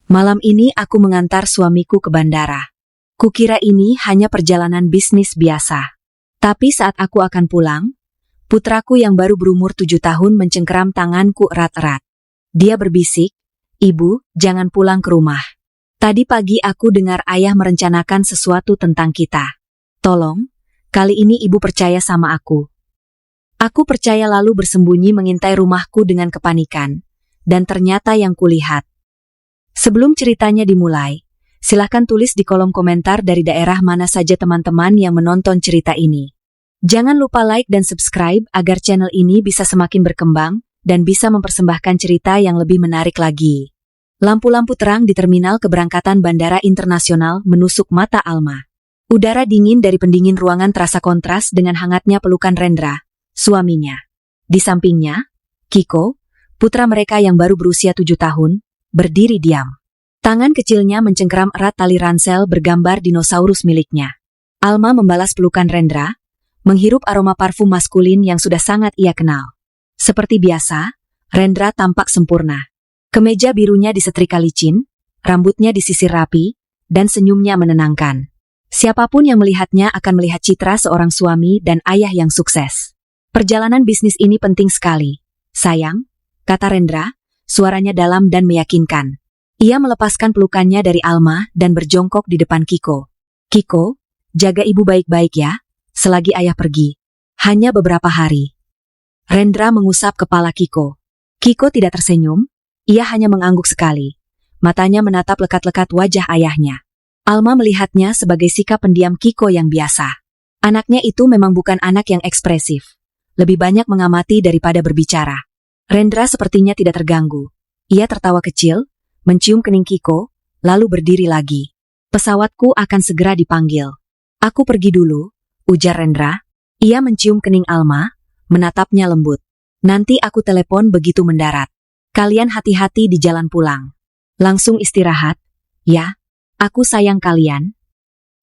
Malam ini aku mengantar suamiku ke bandara. Kukira ini hanya perjalanan bisnis biasa. Tapi saat aku akan pulang, putraku yang baru berumur 7 tahun mencengkeram tanganku erat-erat. Dia berbisik, "Ibu, jangan pulang ke rumah. Tadi pagi aku dengar ayah merencanakan sesuatu tentang kita. Tolong, kali ini ibu percaya sama aku." Aku percaya lalu bersembunyi mengintai rumahku dengan kepanikan. Dan ternyata yang kulihat. Sebelum ceritanya dimulai, silakan tulis di kolom komentar dari daerah mana saja teman-teman yang menonton cerita ini. Jangan lupa like dan subscribe agar channel ini bisa semakin berkembang dan bisa mempersembahkan cerita yang lebih menarik lagi. Lampu-lampu terang di terminal keberangkatan Bandara Internasional menusuk mata Alma. Udara dingin dari pendingin ruangan terasa kontras dengan hangatnya pelukan Rendra, suaminya. Di sampingnya, Kiko, putra mereka yang baru berusia 7 tahun, berdiri diam. Tangan kecilnya mencengkeram erat tali ransel bergambar dinosaurus miliknya. Alma membalas pelukan Rendra, menghirup aroma parfum maskulin yang sudah sangat ia kenal. Seperti biasa, Rendra tampak sempurna. Kemeja birunya disetrika licin, rambutnya disisir rapi, dan senyumnya menenangkan. Siapapun yang melihatnya akan melihat citra seorang suami dan ayah yang sukses. "Perjalanan bisnis ini penting sekali, sayang," kata Rendra, suaranya dalam dan meyakinkan. Ia melepaskan pelukannya dari Alma dan berjongkok di depan Kiko. "Kiko, jaga ibu baik-baik ya, selagi ayah pergi. Hanya beberapa hari." Rendra mengusap kepala Kiko. Kiko tidak tersenyum, ia hanya mengangguk sekali. Matanya menatap lekat-lekat wajah ayahnya. Alma melihatnya sebagai sikap pendiam Kiko yang biasa. Anaknya itu memang bukan anak yang ekspresif. Lebih banyak mengamati daripada berbicara. Rendra sepertinya tidak terganggu. Ia tertawa kecil, mencium kening Kiko, lalu berdiri lagi. "Pesawatku akan segera dipanggil. Aku pergi dulu," ujar Rendra. Ia mencium kening Alma, menatapnya lembut. "Nanti aku telepon begitu mendarat. Kalian hati-hati di jalan pulang. Langsung istirahat, ya. Aku sayang kalian."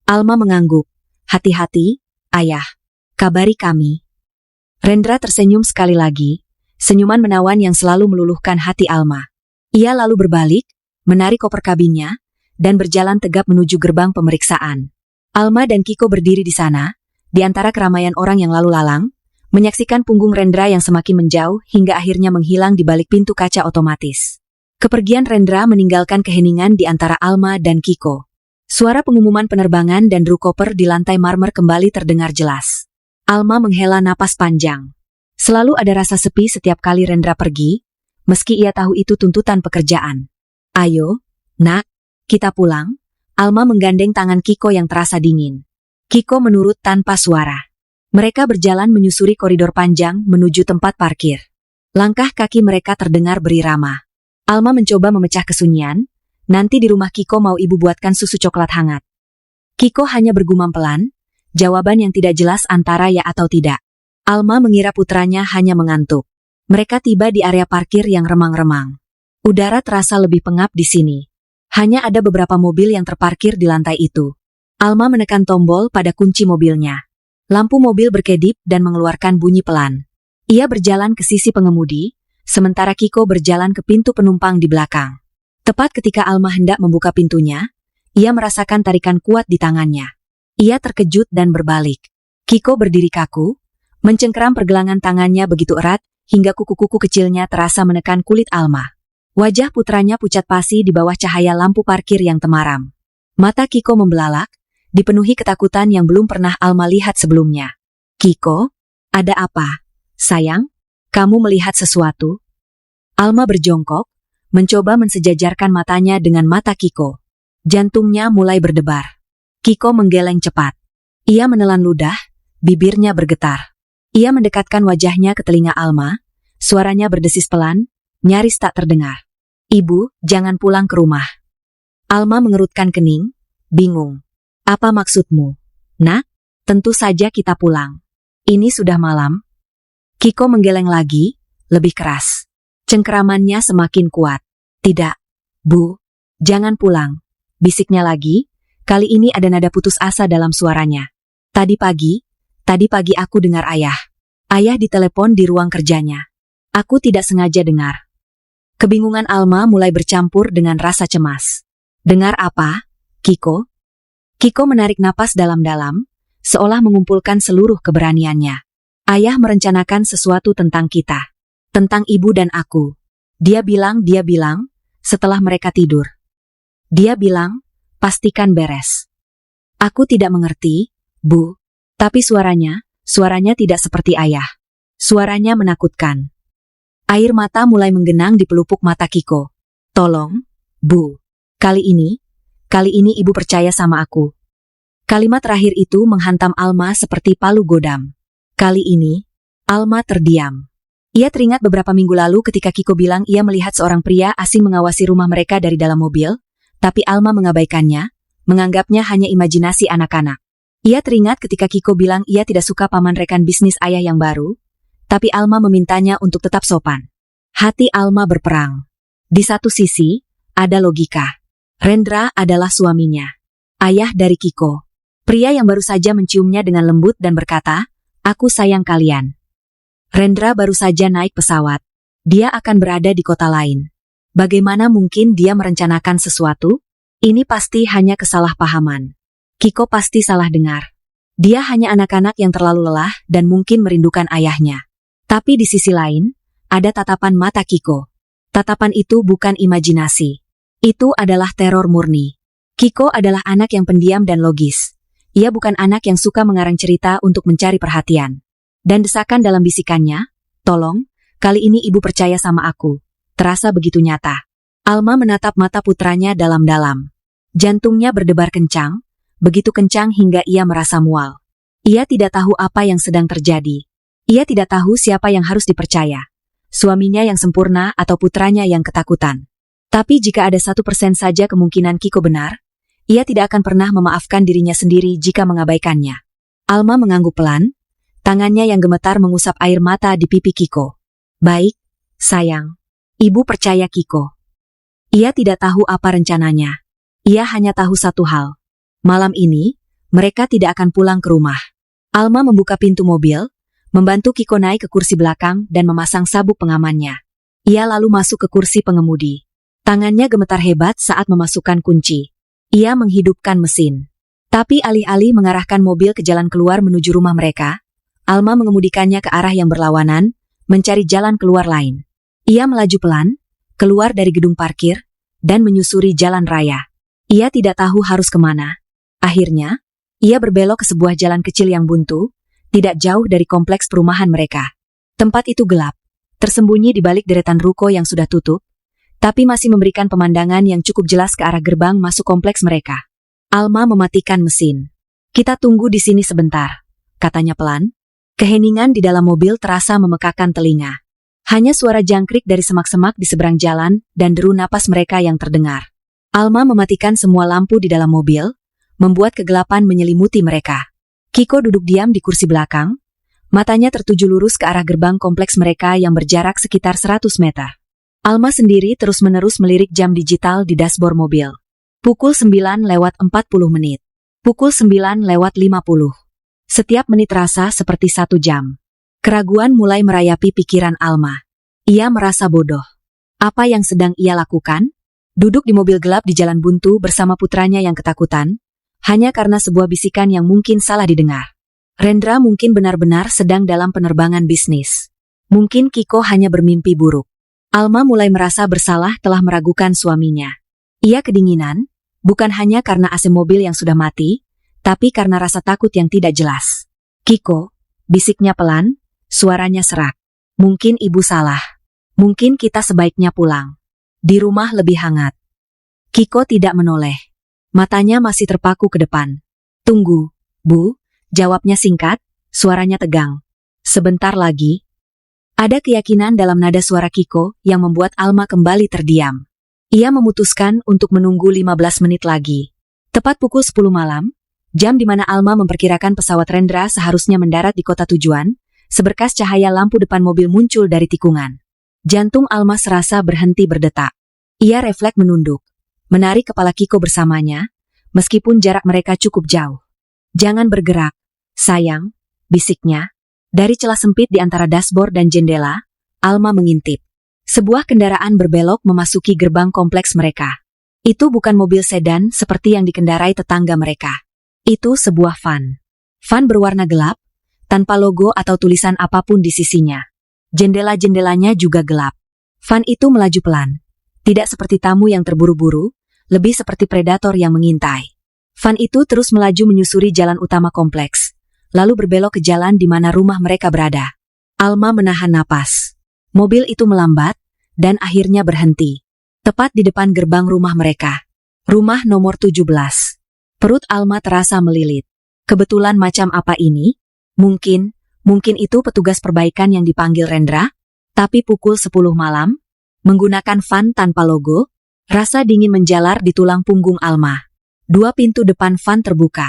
Alma mengangguk. "Hati-hati, ayah. Kabari kami." Rendra tersenyum sekali lagi. Senyuman menawan yang selalu meluluhkan hati Alma. Ia lalu berbalik, menarik koper kabinnya, dan berjalan tegap menuju gerbang pemeriksaan. Alma dan Kiko berdiri di sana, di antara keramaian orang yang lalu lalang, menyaksikan punggung Rendra yang semakin menjauh hingga akhirnya menghilang di balik pintu kaca otomatis. Kepergian Rendra meninggalkan keheningan di antara Alma dan Kiko. Suara pengumuman penerbangan dan dru koper di lantai marmer kembali terdengar jelas. Alma menghela napas panjang. Selalu ada rasa sepi setiap kali Rendra pergi, meski ia tahu itu tuntutan pekerjaan. "Ayo, nak, kita pulang." Alma menggandeng tangan Kiko yang terasa dingin. Kiko menurut tanpa suara. Mereka berjalan menyusuri koridor panjang menuju tempat parkir. Langkah kaki mereka terdengar berirama. Alma mencoba memecah kesunyian, "Nanti di rumah Kiko mau ibu buatkan susu coklat hangat." Kiko hanya bergumam pelan, jawaban yang tidak jelas antara ya atau tidak. Alma mengira putranya hanya mengantuk. Mereka tiba di area parkir yang remang-remang. Udara terasa lebih pengap di sini. Hanya ada beberapa mobil yang terparkir di lantai itu. Alma menekan tombol pada kunci mobilnya. Lampu mobil berkedip dan mengeluarkan bunyi pelan. Ia berjalan ke sisi pengemudi, sementara Kiko berjalan ke pintu penumpang di belakang. Tepat ketika Alma hendak membuka pintunya, ia merasakan tarikan kuat di tangannya. Ia terkejut dan berbalik. Kiko berdiri kaku, mencengkeram pergelangan tangannya begitu erat, hingga kuku-kuku kecilnya terasa menekan kulit Alma. Wajah putranya pucat pasi di bawah cahaya lampu parkir yang temaram. Mata Kiko membelalak, dipenuhi ketakutan yang belum pernah Alma lihat sebelumnya. "Kiko, ada apa? Sayang, kamu melihat sesuatu?" Alma berjongkok, mencoba mensejajarkan matanya dengan mata Kiko. Jantungnya mulai berdebar. Kiko menggeleng cepat. Ia menelan ludah, bibirnya bergetar. Ia mendekatkan wajahnya ke telinga Alma, suaranya berdesis pelan, nyaris tak terdengar. "Ibu, jangan pulang ke rumah." Alma mengerutkan kening, bingung. "Apa maksudmu?" "Nak, tentu saja kita pulang. Ini sudah malam." Kiko menggeleng lagi, lebih keras. Cengkeramannya semakin kuat. "Tidak, Bu, jangan pulang," bisiknya lagi, kali ini ada nada putus asa dalam suaranya. Tadi pagi aku dengar ayah. Ayah ditelepon di ruang kerjanya. Aku tidak sengaja dengar." Kebingungan Alma mulai bercampur dengan rasa cemas. Dengar apa, Kiko? Kiko menarik napas dalam-dalam, seolah mengumpulkan seluruh keberaniannya. Ayah merencanakan sesuatu tentang kita. Tentang ibu dan aku. Dia bilang, setelah mereka tidur. Dia bilang, pastikan beres. Aku tidak mengerti, Bu. Tapi suaranya tidak seperti ayah. Suaranya menakutkan. Air mata mulai menggenang di pelupuk mata Kiko. Tolong, Bu. Kali ini ibu percaya sama aku. Kalimat terakhir itu menghantam Alma seperti palu godam. Kali ini, Alma terdiam. Ia teringat beberapa minggu lalu ketika Kiko bilang ia melihat seorang pria asing mengawasi rumah mereka dari dalam mobil, tapi Alma mengabaikannya, menganggapnya hanya imajinasi anak-anak. Ia teringat ketika Kiko bilang ia tidak suka paman rekan bisnis ayah yang baru, tapi Alma memintanya untuk tetap sopan. Hati Alma berperang. Di satu sisi, ada logika. Rendra adalah suaminya. Ayah dari Kiko. Pria yang baru saja menciumnya dengan lembut dan berkata, "Aku sayang kalian." Rendra baru saja naik pesawat. Dia akan berada di kota lain. Bagaimana mungkin dia merencanakan sesuatu? Ini pasti hanya kesalahpahaman. Kiko pasti salah dengar. Dia hanya anak-anak yang terlalu lelah dan mungkin merindukan ayahnya. Tapi di sisi lain, ada tatapan mata Kiko. Tatapan itu bukan imajinasi. Itu adalah teror murni. Kiko adalah anak yang pendiam dan logis. Ia bukan anak yang suka mengarang cerita untuk mencari perhatian. Dan desakan dalam bisikannya, "Tolong, kali ini ibu percaya sama aku." Terasa begitu nyata. Alma menatap mata putranya dalam-dalam. Jantungnya berdebar kencang, begitu kencang hingga ia merasa mual. Ia tidak tahu apa yang sedang terjadi. Ia tidak tahu siapa yang harus dipercaya. Suaminya yang sempurna atau putranya yang ketakutan. Tapi jika ada 1% saja kemungkinan Kiko benar, ia tidak akan pernah memaafkan dirinya sendiri jika mengabaikannya. Alma mengangguk pelan, tangannya yang gemetar mengusap air mata di pipi Kiko. "Baik, sayang. Ibu percaya Kiko." Ia tidak tahu apa rencananya. Ia hanya tahu satu hal. Malam ini, mereka tidak akan pulang ke rumah. Alma membuka pintu mobil, membantu Kiko naik ke kursi belakang dan memasang sabuk pengamannya. Ia lalu masuk ke kursi pengemudi. Tangannya gemetar hebat saat memasukkan kunci. Ia menghidupkan mesin. Tapi alih-alih mengarahkan mobil ke jalan keluar menuju rumah mereka, Alma mengemudikannya ke arah yang berlawanan, mencari jalan keluar lain. Ia melaju pelan, keluar dari gedung parkir, dan menyusuri jalan raya. Ia tidak tahu harus kemana. Akhirnya, ia berbelok ke sebuah jalan kecil yang buntu, tidak jauh dari kompleks perumahan mereka. Tempat itu gelap, tersembunyi di balik deretan ruko yang sudah tutup, tapi masih memberikan pemandangan yang cukup jelas ke arah gerbang masuk kompleks mereka. Alma mematikan mesin. "Kita tunggu di sini sebentar," katanya pelan. Keheningan di dalam mobil terasa memekakan telinga. Hanya suara jangkrik dari semak-semak di seberang jalan dan deru napas mereka yang terdengar. Alma mematikan semua lampu di dalam mobil, membuat kegelapan menyelimuti mereka. Kiko duduk diam di kursi belakang, matanya tertuju lurus ke arah gerbang kompleks mereka yang berjarak sekitar 100 meter. Alma sendiri terus-menerus melirik jam digital di dashboard mobil. Pukul 9:40 menit. Pukul 9:50. Setiap menit terasa seperti 1 jam. Keraguan mulai merayapi pikiran Alma. Ia merasa bodoh. Apa yang sedang ia lakukan? Duduk di mobil gelap di jalan buntu bersama putranya yang ketakutan, hanya karena sebuah bisikan yang mungkin salah didengar. Rendra mungkin benar-benar sedang dalam penerbangan bisnis. Mungkin Kiko hanya bermimpi buruk. Alma mulai merasa bersalah telah meragukan suaminya. Ia kedinginan, bukan hanya karena AC mobil yang sudah mati, tapi karena rasa takut yang tidak jelas. "Kiko," bisiknya pelan, suaranya serak. "Mungkin ibu salah. Mungkin kita sebaiknya pulang. Di rumah lebih hangat." Kiko tidak menoleh. Matanya masih terpaku ke depan. "Tunggu, Bu," jawabnya singkat, suaranya tegang. "Sebentar lagi." Ada keyakinan dalam nada suara Kiko yang membuat Alma kembali terdiam. Ia memutuskan untuk menunggu 15 menit lagi. Tepat pukul 10 malam, jam di mana Alma memperkirakan pesawat Rendra seharusnya mendarat di kota tujuan, seberkas cahaya lampu depan mobil muncul dari tikungan. Jantung Alma serasa berhenti berdetak. Ia refleks menunduk, menarik kepala Kiko bersamanya, meskipun jarak mereka cukup jauh. "Jangan bergerak, sayang," bisiknya. Dari celah sempit di antara dashboard dan jendela, Alma mengintip. Sebuah kendaraan berbelok memasuki gerbang kompleks mereka. Itu bukan mobil sedan seperti yang dikendarai tetangga mereka. Itu sebuah van. Van berwarna gelap, tanpa logo atau tulisan apapun di sisinya. Jendela-jendelanya juga gelap. Van itu melaju pelan. Tidak seperti tamu yang terburu-buru, lebih seperti predator yang mengintai. Van itu terus melaju menyusuri jalan utama kompleks, lalu berbelok ke jalan di mana rumah mereka berada. Alma menahan napas. Mobil itu melambat, dan akhirnya berhenti. Tepat di depan gerbang rumah mereka. Rumah nomor 17. Perut Alma terasa melilit. Kebetulan macam apa ini? Mungkin itu petugas perbaikan yang dipanggil Rendra? Tapi pukul 10 malam, menggunakan van tanpa logo, rasa dingin menjalar di tulang punggung Alma. Dua pintu depan van terbuka.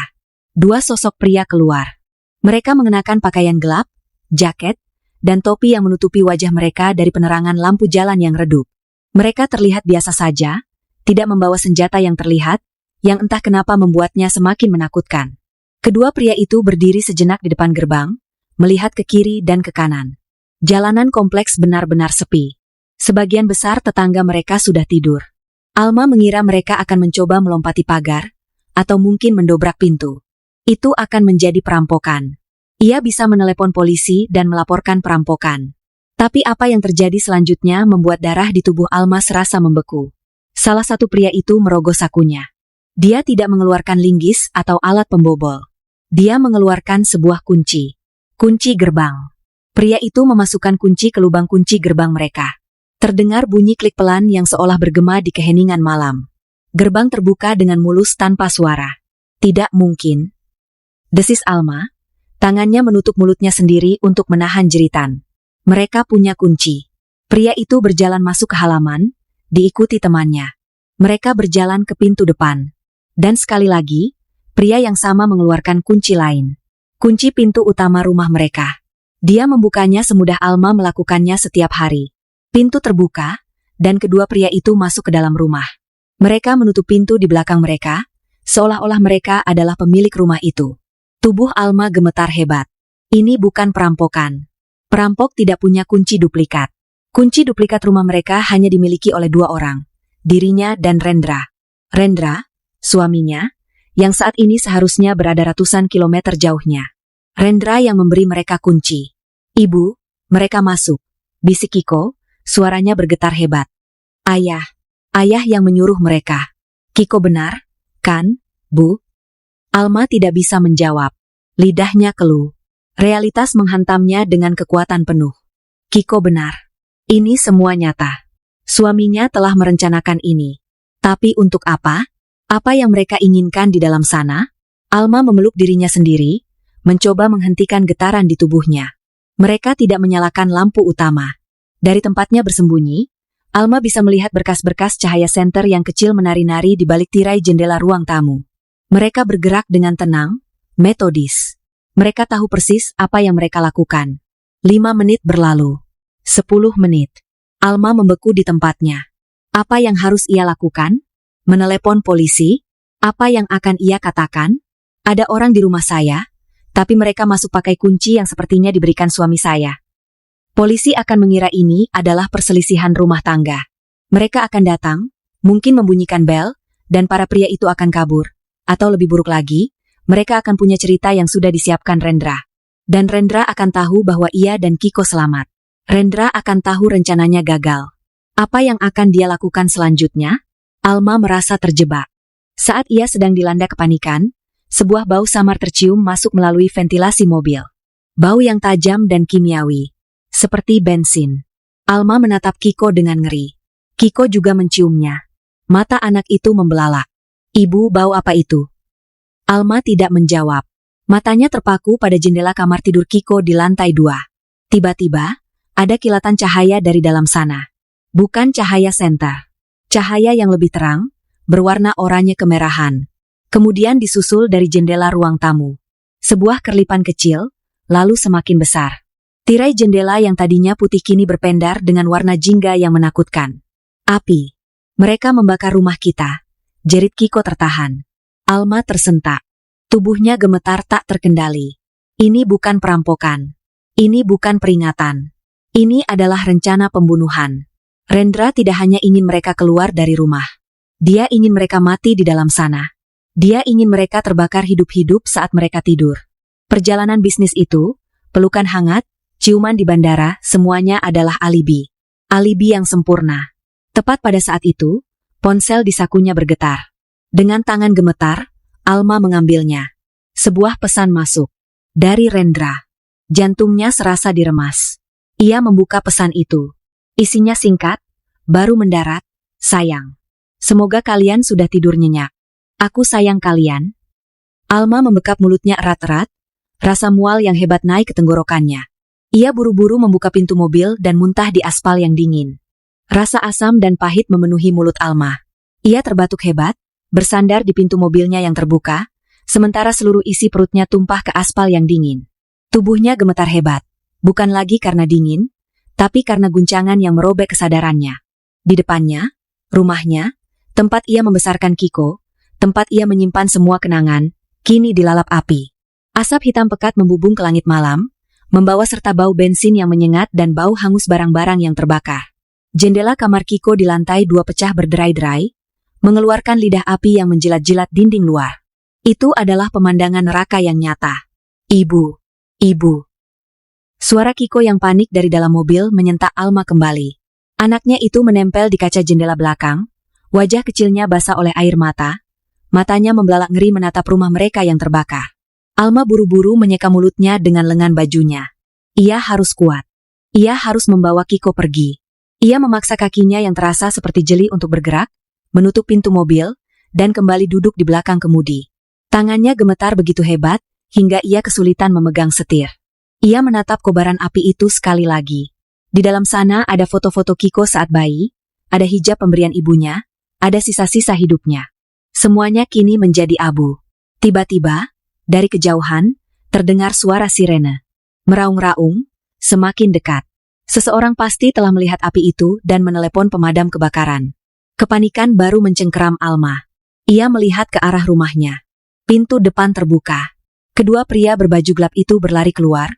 Dua sosok pria keluar. Mereka mengenakan pakaian gelap, jaket, dan topi yang menutupi wajah mereka dari penerangan lampu jalan yang redup. Mereka terlihat biasa saja, tidak membawa senjata yang terlihat, yang entah kenapa membuatnya semakin menakutkan. Kedua pria itu berdiri sejenak di depan gerbang, melihat ke kiri dan ke kanan. Jalanan kompleks benar-benar sepi. Sebagian besar tetangga mereka sudah tidur. Alma mengira mereka akan mencoba melompati pagar, atau mungkin mendobrak pintu. Itu akan menjadi perampokan. Ia bisa menelepon polisi dan melaporkan perampokan. Tapi apa yang terjadi selanjutnya membuat darah di tubuh Alma serasa membeku. Salah satu pria itu merogoh sakunya. Dia tidak mengeluarkan linggis atau alat pembobol. Dia mengeluarkan sebuah kunci. Kunci gerbang. Pria itu memasukkan kunci ke lubang kunci gerbang mereka. Terdengar bunyi klik pelan yang seolah bergema di keheningan malam. Gerbang terbuka dengan mulus tanpa suara. Tidak mungkin. Desis Alma. Tangannya menutup mulutnya sendiri untuk menahan jeritan. Mereka punya kunci. Pria itu berjalan masuk ke halaman, diikuti temannya. Mereka berjalan ke pintu depan. Dan sekali lagi, pria yang sama mengeluarkan kunci lain. Kunci pintu utama rumah mereka. Dia membukanya semudah Alma melakukannya setiap hari. Pintu terbuka, dan kedua pria itu masuk ke dalam rumah. Mereka menutup pintu di belakang mereka, seolah-olah mereka adalah pemilik rumah itu. Tubuh Alma gemetar hebat. Ini bukan perampokan. Perampok tidak punya kunci duplikat. Kunci duplikat rumah mereka hanya dimiliki oleh dua orang, dirinya dan Rendra. Rendra, suaminya, yang saat ini seharusnya berada ratusan kilometer jauhnya. Rendra yang memberi mereka kunci. Ibu, mereka masuk. Bisik Kiko, suaranya bergetar hebat. Ayah yang menyuruh mereka. Kiko benar, kan, Bu? Alma tidak bisa menjawab. Lidahnya keluh. Realitas menghantamnya dengan kekuatan penuh. Kiko benar. Ini semua nyata. Suaminya telah merencanakan ini. Tapi untuk apa? Apa yang mereka inginkan di dalam sana? Alma memeluk dirinya sendiri, mencoba menghentikan getaran di tubuhnya. Mereka tidak menyalakan lampu utama. Dari tempatnya bersembunyi, Alma bisa melihat berkas-berkas cahaya senter yang kecil menari-nari di balik tirai jendela ruang tamu. Mereka bergerak dengan tenang, metodis. Mereka tahu persis apa yang mereka lakukan. 5 menit berlalu. 10 menit. Alma membeku di tempatnya. Apa yang harus ia lakukan? Menelepon polisi? Apa yang akan ia katakan? Ada orang di rumah saya, tapi mereka masuk pakai kunci yang sepertinya diberikan suami saya. Polisi akan mengira ini adalah perselisihan rumah tangga. Mereka akan datang, mungkin membunyikan bel, dan para pria itu akan kabur. Atau lebih buruk lagi, mereka akan punya cerita yang sudah disiapkan Rendra. Dan Rendra akan tahu bahwa ia dan Kiko selamat. Rendra akan tahu rencananya gagal. Apa yang akan dia lakukan selanjutnya? Alma merasa terjebak. Saat ia sedang dilanda kepanikan, sebuah bau samar tercium masuk melalui ventilasi mobil. Bau yang tajam dan kimiawi. Seperti bensin. Alma menatap Kiko dengan ngeri. Kiko juga menciumnya. Mata anak itu membelalak. Ibu, bau apa itu? Alma tidak menjawab. Matanya terpaku pada jendela kamar tidur Kiko di lantai 2. Tiba-tiba, ada kilatan cahaya dari dalam sana. Bukan cahaya senter. Cahaya yang lebih terang, berwarna oranye kemerahan. Kemudian disusul dari jendela ruang tamu. Sebuah kerlipan kecil, lalu semakin besar. Tirai jendela yang tadinya putih kini berpendar dengan warna jingga yang menakutkan. Api. Mereka membakar rumah kita. Jerit Kiko tertahan. Alma tersentak. Tubuhnya gemetar tak terkendali. Ini bukan perampokan. Ini bukan peringatan. Ini adalah rencana pembunuhan. Rendra tidak hanya ingin mereka keluar dari rumah. Dia ingin mereka mati di dalam sana. Dia ingin mereka terbakar hidup-hidup saat mereka tidur. Perjalanan bisnis itu, pelukan hangat, ciuman di bandara, semuanya adalah alibi. Alibi yang sempurna. Tepat pada saat itu, ponsel di sakunya bergetar. Dengan tangan gemetar, Alma mengambilnya. Sebuah pesan masuk. Dari Rendra. Jantungnya serasa diremas. Ia membuka pesan itu. Isinya singkat, baru mendarat, sayang. Semoga kalian sudah tidur nyenyak. Aku sayang kalian. Alma membekap mulutnya erat-erat, rasa mual yang hebat naik ke tenggorokannya. Ia buru-buru membuka pintu mobil dan muntah di aspal yang dingin. Rasa asam dan pahit memenuhi mulut Alma. Ia terbatuk hebat, bersandar di pintu mobilnya yang terbuka, sementara seluruh isi perutnya tumpah ke aspal yang dingin. Tubuhnya gemetar hebat, bukan lagi karena dingin, tapi karena guncangan yang merobek kesadarannya. Di depannya, rumahnya, tempat ia membesarkan Kiko, tempat ia menyimpan semua kenangan, kini dilalap api. Asap hitam pekat membubung ke langit malam, membawa serta bau bensin yang menyengat dan bau hangus barang-barang yang terbakar. Jendela kamar Kiko di lantai 2 pecah berderai-derai, mengeluarkan lidah api yang menjilat-jilat dinding luar. Itu adalah pemandangan neraka yang nyata. Ibu, ibu. Suara Kiko yang panik dari dalam mobil menyentak Alma kembali. Anaknya itu menempel di kaca jendela belakang, wajah kecilnya basah oleh air mata, matanya membelalak ngeri menatap rumah mereka yang terbakar. Alma buru-buru menyeka mulutnya dengan lengan bajunya. Ia harus kuat. Ia harus membawa Kiko pergi. Ia memaksa kakinya yang terasa seperti jeli untuk bergerak, menutup pintu mobil, dan kembali duduk di belakang kemudi. Tangannya gemetar begitu hebat, hingga ia kesulitan memegang setir. Ia menatap kobaran api itu sekali lagi. Di dalam sana ada foto-foto Kiko saat bayi, ada hijab pemberian ibunya, ada sisa-sisa hidupnya. Semuanya kini menjadi abu. Tiba-tiba, dari kejauhan, terdengar suara sirene. Meraung-raung, semakin dekat. Seseorang pasti telah melihat api itu dan menelepon pemadam kebakaran. Kepanikan baru mencengkeram Alma. Ia melihat ke arah rumahnya. Pintu depan terbuka. Kedua pria berbaju gelap itu berlari keluar.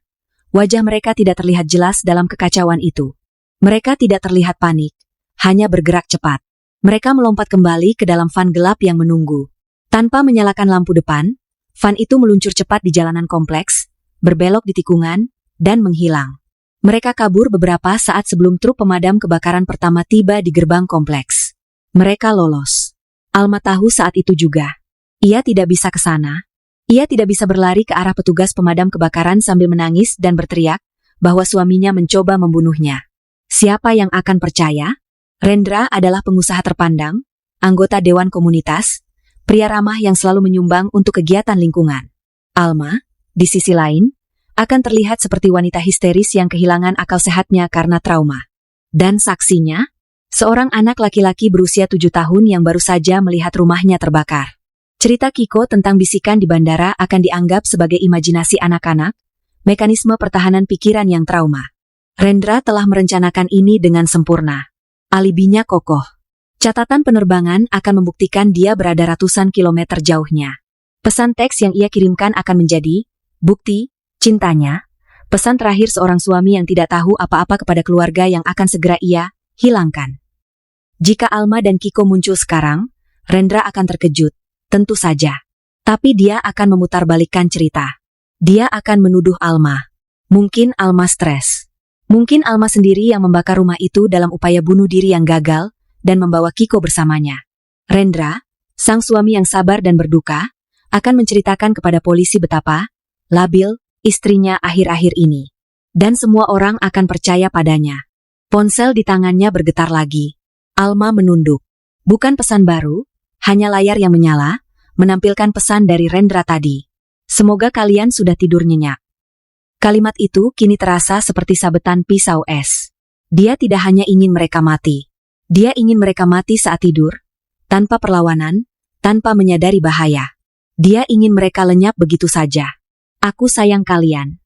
Wajah mereka tidak terlihat jelas dalam kekacauan itu. Mereka tidak terlihat panik, hanya bergerak cepat. Mereka melompat kembali ke dalam van gelap yang menunggu. Tanpa menyalakan lampu depan, van itu meluncur cepat di jalanan kompleks, berbelok di tikungan, dan menghilang. Mereka kabur beberapa saat sebelum truk pemadam kebakaran pertama tiba di gerbang kompleks. Mereka lolos. Alma tahu saat itu juga. Ia tidak bisa ke sana. Ia tidak bisa berlari ke arah petugas pemadam kebakaran sambil menangis dan berteriak bahwa suaminya mencoba membunuhnya. Siapa yang akan percaya? Rendra adalah pengusaha terpandang, anggota dewan komunitas, pria ramah yang selalu menyumbang untuk kegiatan lingkungan. Alma, di sisi lain, akan terlihat seperti wanita histeris yang kehilangan akal sehatnya karena trauma. Dan saksinya, seorang anak laki-laki berusia 7 tahun yang baru saja melihat rumahnya terbakar. Cerita Kiko tentang bisikan di bandara akan dianggap sebagai imajinasi anak-anak, mekanisme pertahanan pikiran yang trauma. Rendra telah merencanakan ini dengan sempurna. Alibinya kokoh. Catatan penerbangan akan membuktikan dia berada ratusan kilometer jauhnya. Pesan teks yang ia kirimkan akan menjadi bukti cintanya, pesan terakhir seorang suami yang tidak tahu apa-apa kepada keluarga yang akan segera ia hilangkan. Jika Alma dan Kiko muncul sekarang, Rendra akan terkejut. Tentu saja. Tapi dia akan memutarbalikkan cerita. Dia akan menuduh Alma. Mungkin Alma stres. Mungkin Alma sendiri yang membakar rumah itu dalam upaya bunuh diri yang gagal dan membawa Kiko bersamanya. Rendra, sang suami yang sabar dan berduka, akan menceritakan kepada polisi betapa labil istrinya akhir-akhir ini. Dan semua orang akan percaya padanya. Ponsel di tangannya bergetar lagi. Alma menunduk. Bukan pesan baru, hanya layar yang menyala, menampilkan pesan dari Rendra tadi. Semoga kalian sudah tidur nyenyak. Kalimat itu kini terasa seperti sabetan pisau es. Dia tidak hanya ingin mereka mati. Dia ingin mereka mati saat tidur, tanpa perlawanan, tanpa menyadari bahaya. Dia ingin mereka lenyap begitu saja. Aku sayang kalian.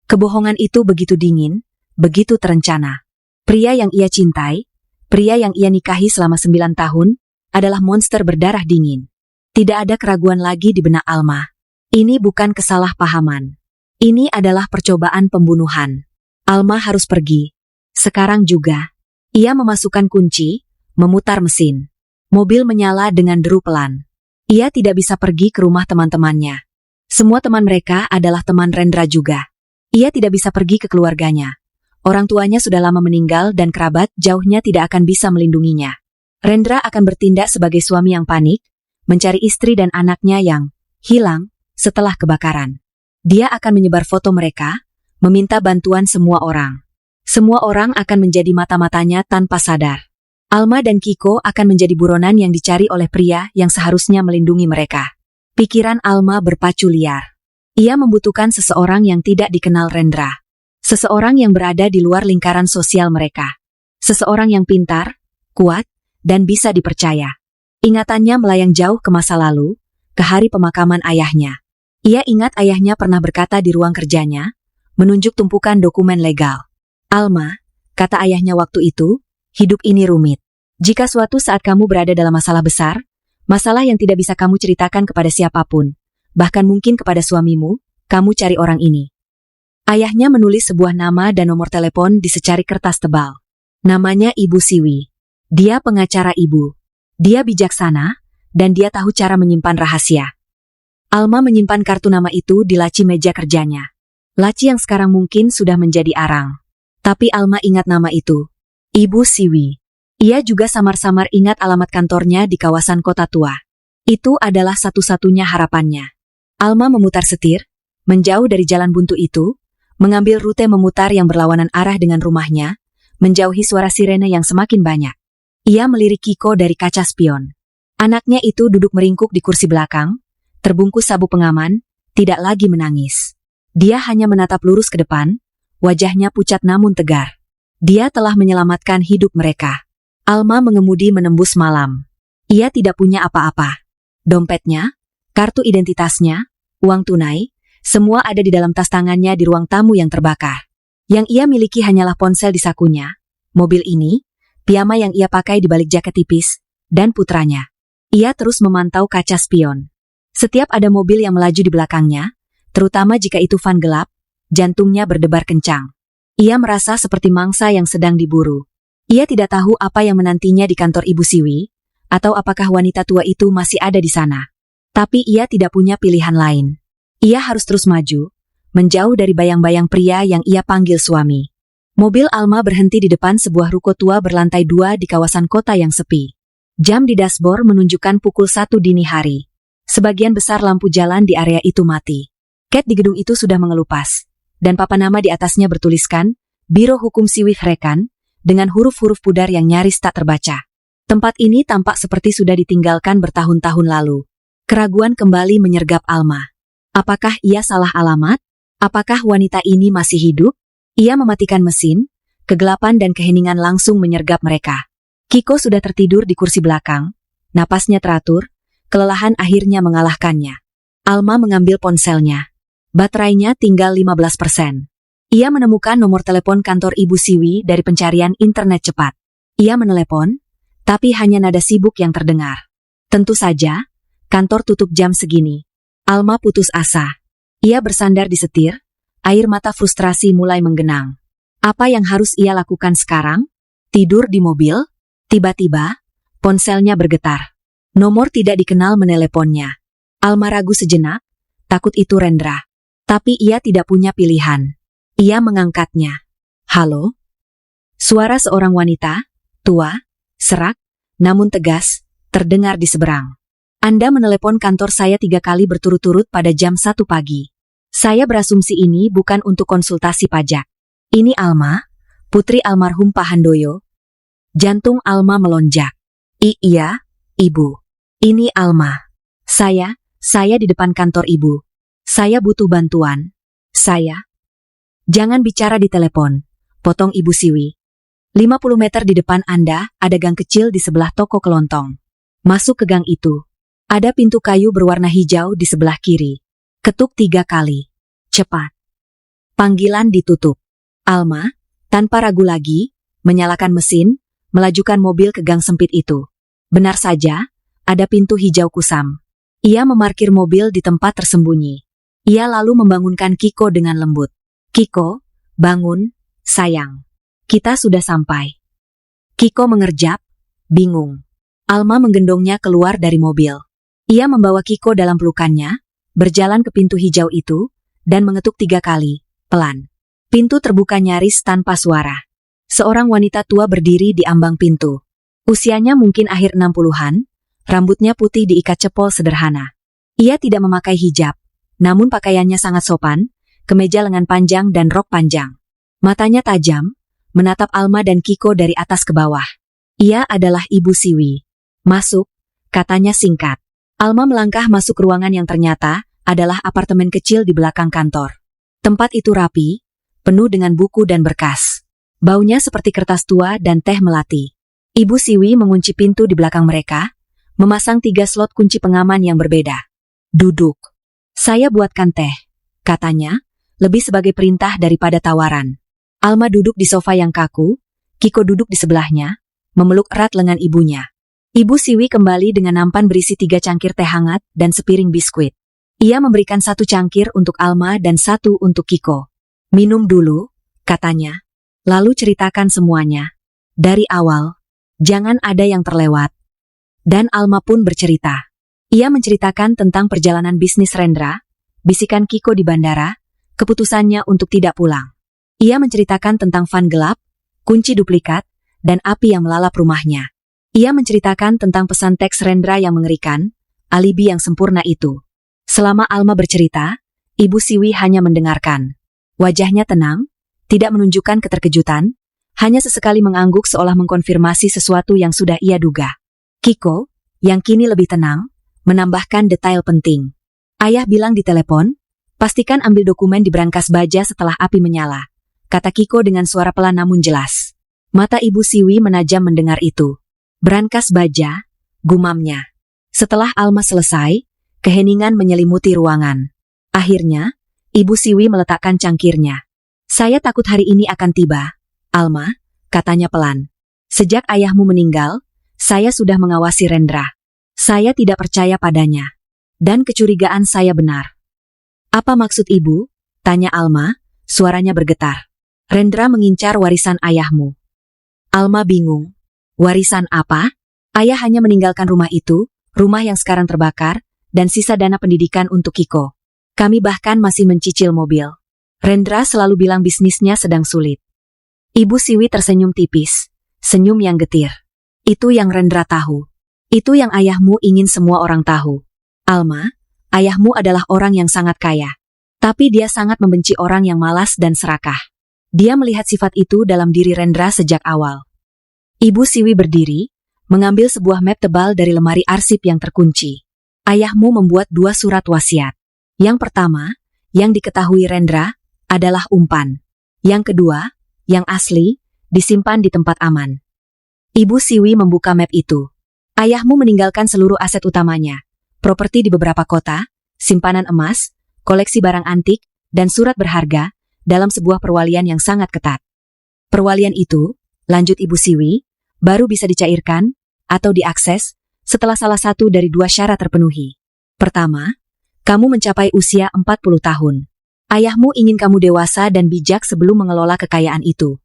Kebohongan itu begitu dingin, begitu terencana. Pria yang ia cintai, pria yang ia nikahi selama 9 tahun, adalah monster berdarah dingin. Tidak ada keraguan lagi di benak Alma. Ini bukan kesalahpahaman. Ini adalah percobaan pembunuhan. Alma harus pergi. Sekarang juga. Ia memasukkan kunci, memutar mesin. Mobil menyala dengan deru pelan. Ia tidak bisa pergi ke rumah teman-temannya. Semua teman mereka adalah teman Rendra juga. Ia tidak bisa pergi ke keluarganya. Orang tuanya sudah lama meninggal dan kerabat jauhnya tidak akan bisa melindunginya. Rendra akan bertindak sebagai suami yang panik, mencari istri dan anaknya yang hilang setelah kebakaran. Dia akan menyebar foto mereka, meminta bantuan semua orang. Semua orang akan menjadi mata-matanya tanpa sadar. Alma dan Kiko akan menjadi buronan yang dicari oleh pria yang seharusnya melindungi mereka. Pikiran Alma berpacu liar. Ia membutuhkan seseorang yang tidak dikenal Rendra. Seseorang yang berada di luar lingkaran sosial mereka. Seseorang yang pintar, kuat, dan bisa dipercaya. Ingatannya melayang jauh ke masa lalu, ke hari pemakaman ayahnya. Ia ingat ayahnya pernah berkata di ruang kerjanya, menunjuk tumpukan dokumen legal. Alma, kata ayahnya waktu itu, hidup ini rumit. Jika suatu saat kamu berada dalam masalah besar, masalah yang tidak bisa kamu ceritakan kepada siapapun, bahkan mungkin kepada suamimu, kamu cari orang ini. Ayahnya menulis sebuah nama dan nomor telepon di secari kertas tebal. Namanya Ibu Siwi. Dia pengacara ibu. Dia bijaksana, dan dia tahu cara menyimpan rahasia. Alma menyimpan kartu nama itu di laci meja kerjanya. Laci yang sekarang mungkin sudah menjadi arang. Tapi Alma ingat nama itu. Ibu Siwi. Ia juga samar-samar ingat alamat kantornya di kawasan kota tua. Itu adalah satu-satunya harapannya. Alma memutar setir, menjauh dari jalan buntu itu, mengambil rute memutar yang berlawanan arah dengan rumahnya, menjauhi suara sirene yang semakin banyak. Ia melirik Kiko dari kaca spion. Anaknya itu duduk meringkuk di kursi belakang, terbungkus sabuk pengaman, tidak lagi menangis. Dia hanya menatap lurus ke depan, wajahnya pucat namun tegar. Dia telah menyelamatkan hidup mereka. Alma mengemudi menembus malam. Ia tidak punya apa-apa. Dompetnya, kartu identitasnya, uang tunai, semua ada di dalam tas tangannya di ruang tamu yang terbakar. Yang ia miliki hanyalah ponsel di sakunya, mobil ini, piyama yang ia pakai di balik jaket tipis, dan putranya. Ia terus memantau kaca spion. Setiap ada mobil yang melaju di belakangnya, terutama jika itu van gelap, jantungnya berdebar kencang. Ia merasa seperti mangsa yang sedang diburu. Ia tidak tahu apa yang menantinya di kantor Ibu Siwi, atau apakah wanita tua itu masih ada di sana. Tapi ia tidak punya pilihan lain. Ia harus terus maju, menjauh dari bayang-bayang pria yang ia panggil suami. Mobil Alma berhenti di depan sebuah ruko tua berlantai 2 di kawasan kota yang sepi. Jam di dashboard menunjukkan pukul 1 dini hari. Sebagian besar lampu jalan di area itu mati. Cat di gedung itu sudah mengelupas, dan papan nama di atasnya bertuliskan, Biro Hukum Siwi Frekan, dengan huruf-huruf pudar yang nyaris tak terbaca. Tempat ini tampak seperti sudah ditinggalkan bertahun-tahun lalu. Keraguan kembali menyergap Alma. Apakah ia salah alamat? Apakah wanita ini masih hidup? Ia mematikan mesin, kegelapan dan keheningan langsung menyergap mereka. Kiko sudah tertidur di kursi belakang, napasnya teratur, kelelahan akhirnya mengalahkannya. Alma mengambil ponselnya. Baterainya tinggal 15%. Ia menemukan nomor telepon kantor Ibu Siwi dari pencarian internet cepat. Ia menelepon, tapi hanya nada sibuk yang terdengar. Tentu saja, kantor tutup jam segini. Alma putus asa. Ia bersandar di setir, air mata frustrasi mulai menggenang. Apa yang harus ia lakukan sekarang? Tidur di mobil? Tiba-tiba, ponselnya bergetar. Nomor tidak dikenal meneleponnya. Alma ragu sejenak, takut itu Rendra. Tapi ia tidak punya pilihan. Ia mengangkatnya. Halo? Suara seorang wanita, tua, serak, namun tegas, terdengar di seberang. Anda menelepon kantor saya 3 kali berturut-turut pada jam 1 pagi. Saya berasumsi ini bukan untuk konsultasi pajak. Ini Alma, putri almarhum Pak Handoyo. Jantung Alma melonjak. Iya, Ibu. Ini Alma. Saya di depan kantor Ibu. Saya butuh bantuan. Jangan bicara di telepon, potong Ibu Siwi. 50 meter di depan Anda, ada gang kecil di sebelah toko kelontong. Masuk ke gang itu. Ada pintu kayu berwarna hijau di sebelah kiri. Ketuk 3 kali. Cepat. Panggilan ditutup. Alma, tanpa ragu lagi, menyalakan mesin, melajukan mobil ke gang sempit itu. Benar saja, ada pintu hijau kusam. Ia memarkir mobil di tempat tersembunyi. Ia lalu membangunkan Kiko dengan lembut. Kiko, bangun, sayang. Kita sudah sampai. Kiko mengerjap, bingung. Alma menggendongnya keluar dari mobil. Ia membawa Kiko dalam pelukannya, berjalan ke pintu hijau itu, dan mengetuk 3 kali, pelan. Pintu terbuka nyaris tanpa suara. Seorang wanita tua berdiri di ambang pintu. Usianya mungkin akhir 60-an, rambutnya putih diikat cepol sederhana. Ia tidak memakai hijab, namun pakaiannya sangat sopan, kemeja lengan panjang dan rok panjang. Matanya tajam, menatap Alma dan Kiko dari atas ke bawah. Ia adalah Ibu Siwi. Masuk, katanya singkat. Alma melangkah masuk ruangan yang ternyata adalah apartemen kecil di belakang kantor. Tempat itu rapi, penuh dengan buku dan berkas. Baunya seperti kertas tua dan teh melati. Ibu Siwi mengunci pintu di belakang mereka, memasang 3 slot kunci pengaman yang berbeda. Duduk. Saya buatkan teh, katanya, lebih sebagai perintah daripada tawaran. Alma duduk di sofa yang kaku, Kiko duduk di sebelahnya, memeluk erat lengan ibunya. Ibu Siwi kembali dengan nampan berisi 3 cangkir teh hangat dan sepiring biskuit. Ia memberikan 1 cangkir untuk Alma dan 1 untuk Kiko. Minum dulu, katanya. Lalu ceritakan semuanya. Dari awal, jangan ada yang terlewat. Dan Alma pun bercerita. Ia menceritakan tentang perjalanan bisnis Rendra, bisikan Kiko di bandara, keputusannya untuk tidak pulang. Ia menceritakan tentang van gelap, kunci duplikat, dan api yang melalap rumahnya. Ia menceritakan tentang pesan teks Rendra yang mengerikan, alibi yang sempurna itu. Selama Alma bercerita, Ibu Siwi hanya mendengarkan. Wajahnya tenang, tidak menunjukkan keterkejutan, hanya sesekali mengangguk seolah mengkonfirmasi sesuatu yang sudah ia duga. Kiko, yang kini lebih tenang, menambahkan detail penting. Ayah bilang di telepon, pastikan ambil dokumen di brankas baja setelah api menyala, kata Kiko dengan suara pelan namun jelas. Mata Ibu Siwi menajam mendengar itu. Brankas baja, gumamnya. Setelah Alma selesai, keheningan menyelimuti ruangan. Akhirnya, Ibu Siwi meletakkan cangkirnya. Saya takut hari ini akan tiba, Alma, katanya pelan. Sejak ayahmu meninggal, saya sudah mengawasi Rendra. Saya tidak percaya padanya. Dan kecurigaan saya benar. Apa maksud ibu? Tanya Alma, suaranya bergetar. Rendra mengincar warisan ayahmu. Alma bingung. Warisan apa? Ayah hanya meninggalkan rumah itu, rumah yang sekarang terbakar, dan sisa dana pendidikan untuk Kiko. Kami bahkan masih mencicil mobil. Rendra selalu bilang bisnisnya sedang sulit. Ibu Siwi tersenyum tipis, senyum yang getir. Itu yang Rendra tahu. Itu yang ayahmu ingin semua orang tahu. Alma, ayahmu adalah orang yang sangat kaya. Tapi dia sangat membenci orang yang malas dan serakah. Dia melihat sifat itu dalam diri Rendra sejak awal. Ibu Siwi berdiri, mengambil sebuah map tebal dari lemari arsip yang terkunci. Ayahmu membuat 2 surat wasiat. Yang pertama, yang diketahui Rendra, adalah umpan. Yang kedua, yang asli, disimpan di tempat aman. Ibu Siwi membuka map itu. Ayahmu meninggalkan seluruh aset utamanya, properti di beberapa kota, simpanan emas, koleksi barang antik, dan surat berharga, dalam sebuah perwalian yang sangat ketat. Perwalian itu, lanjut Ibu Siwi, baru bisa dicairkan, atau diakses, setelah salah satu dari 2 syarat terpenuhi. Pertama, kamu mencapai usia 40 tahun. Ayahmu ingin kamu dewasa dan bijak sebelum mengelola kekayaan itu.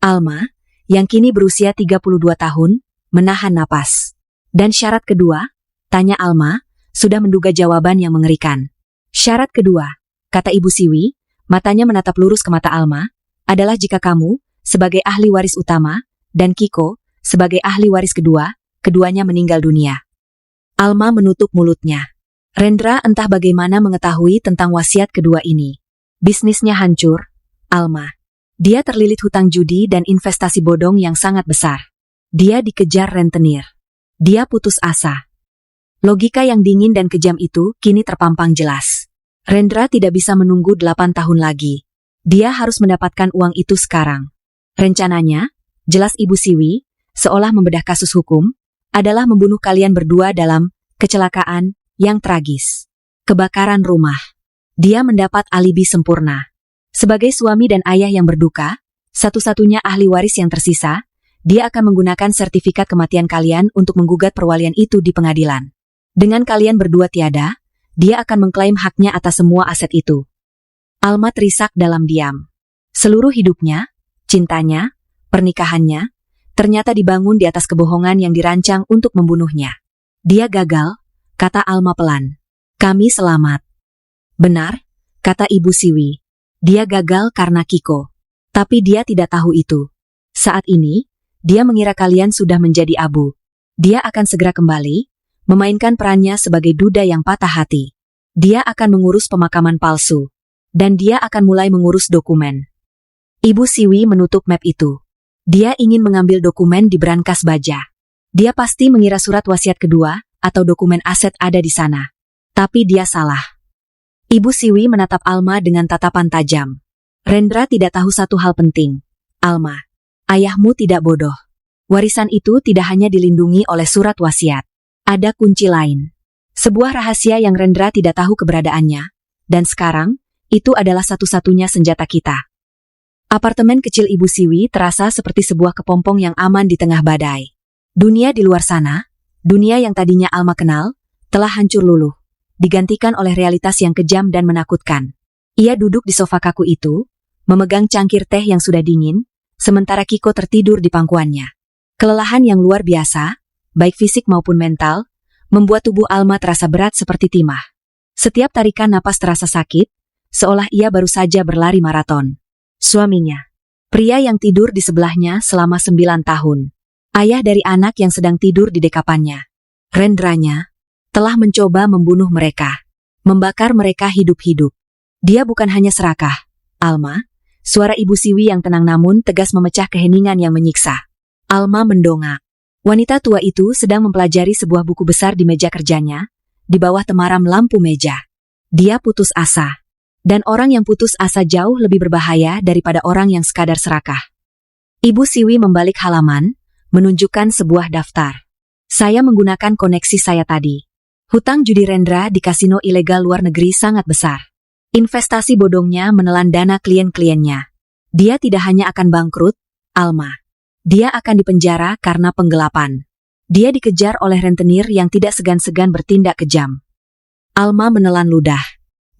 Alma, yang kini berusia 32 tahun, menahan napas. Dan syarat kedua, tanya Alma, sudah menduga jawaban yang mengerikan. Syarat kedua, kata Ibu Siwi, matanya menatap lurus ke mata Alma, adalah jika kamu, sebagai ahli waris utama, dan Kiko, sebagai ahli waris kedua, keduanya meninggal dunia. Alma menutup mulutnya. Rendra entah bagaimana mengetahui tentang wasiat kedua ini. Bisnisnya hancur, Alma. Dia terlilit hutang judi dan investasi bodong yang sangat besar. Dia dikejar rentenir. Dia putus asa. Logika yang dingin dan kejam itu kini terpampang jelas. Rendra tidak bisa menunggu 8 tahun lagi. Dia harus mendapatkan uang itu sekarang. Rencananya, jelas Ibu Siwi, seolah membedah kasus hukum, adalah membunuh kalian berdua dalam kecelakaan yang tragis. Kebakaran rumah. Dia mendapat alibi sempurna. Sebagai suami dan ayah yang berduka, satu-satunya ahli waris yang tersisa, dia akan menggunakan sertifikat kematian kalian untuk menggugat perwalian itu di pengadilan. Dengan kalian berdua tiada, dia akan mengklaim haknya atas semua aset itu. Alma terisak dalam diam. Seluruh hidupnya, cintanya, pernikahannya, ternyata dibangun di atas kebohongan yang dirancang untuk membunuhnya. Dia gagal, kata Alma pelan. Kami selamat. Benar, kata Ibu Siwi. Dia gagal karena Kiko. Tapi dia tidak tahu itu. Saat ini, dia mengira kalian sudah menjadi abu. Dia akan segera kembali, memainkan perannya sebagai duda yang patah hati. Dia akan mengurus pemakaman palsu. Dan dia akan mulai mengurus dokumen. Ibu Siwi menutup map itu. Dia ingin mengambil dokumen di brankas baja. Dia pasti mengira surat wasiat kedua atau dokumen aset ada di sana. Tapi dia salah. Ibu Siwi menatap Alma dengan tatapan tajam. Rendra tidak tahu satu hal penting. Alma, ayahmu tidak bodoh. Warisan itu tidak hanya dilindungi oleh surat wasiat. Ada kunci lain. Sebuah rahasia yang Rendra tidak tahu keberadaannya. Dan sekarang, itu adalah satu-satunya senjata kita. Apartemen kecil Ibu Siwi terasa seperti sebuah kepompong yang aman di tengah badai. Dunia di luar sana, dunia yang tadinya Alma kenal, telah hancur luluh, digantikan oleh realitas yang kejam dan menakutkan. Ia duduk di sofa kaku itu, memegang cangkir teh yang sudah dingin, sementara Kiko tertidur di pangkuannya. Kelelahan yang luar biasa, baik fisik maupun mental, membuat tubuh Alma terasa berat seperti timah. Setiap tarikan napas terasa sakit, seolah ia baru saja berlari maraton. Suaminya, pria yang tidur di sebelahnya selama 9 tahun. Ayah dari anak yang sedang tidur di dekapannya. Rendranya, telah mencoba membunuh mereka. Membakar mereka hidup-hidup. Dia bukan hanya serakah. Alma, suara Ibu Siwi yang tenang namun tegas memecah keheningan yang menyiksa. Alma mendongak. Wanita tua itu sedang mempelajari sebuah buku besar di meja kerjanya, di bawah temaram lampu meja. Dia putus asa. Dan orang yang putus asa jauh lebih berbahaya daripada orang yang sekadar serakah. Ibu Siwi membalik halaman, menunjukkan sebuah daftar. Saya menggunakan koneksi saya tadi. Hutang judi Rendra di kasino ilegal luar negeri sangat besar. Investasi bodongnya menelan dana klien-kliennya. Dia tidak hanya akan bangkrut, Alma. Dia akan dipenjara karena penggelapan. Dia dikejar oleh rentenir yang tidak segan-segan bertindak kejam. Alma menelan ludah.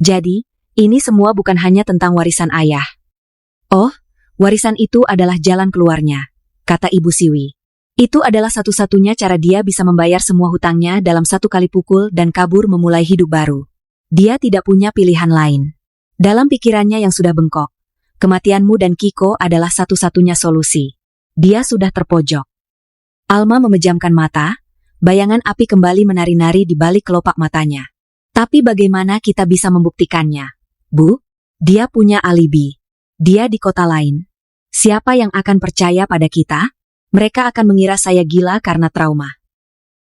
Jadi, ini semua bukan hanya tentang warisan ayah. Oh, warisan itu adalah jalan keluarnya, kata Ibu Siwi. Itu adalah satu-satunya cara dia bisa membayar semua hutangnya dalam satu kali pukul dan kabur memulai hidup baru. Dia tidak punya pilihan lain. Dalam pikirannya yang sudah bengkok, kematianmu dan Kiko adalah satu-satunya solusi. Dia sudah terpojok. Alma memejamkan mata, bayangan api kembali menari-nari di balik kelopak matanya. Tapi bagaimana kita bisa membuktikannya? Bu, dia punya alibi. Dia di kota lain. Siapa yang akan percaya pada kita? Mereka akan mengira saya gila karena trauma.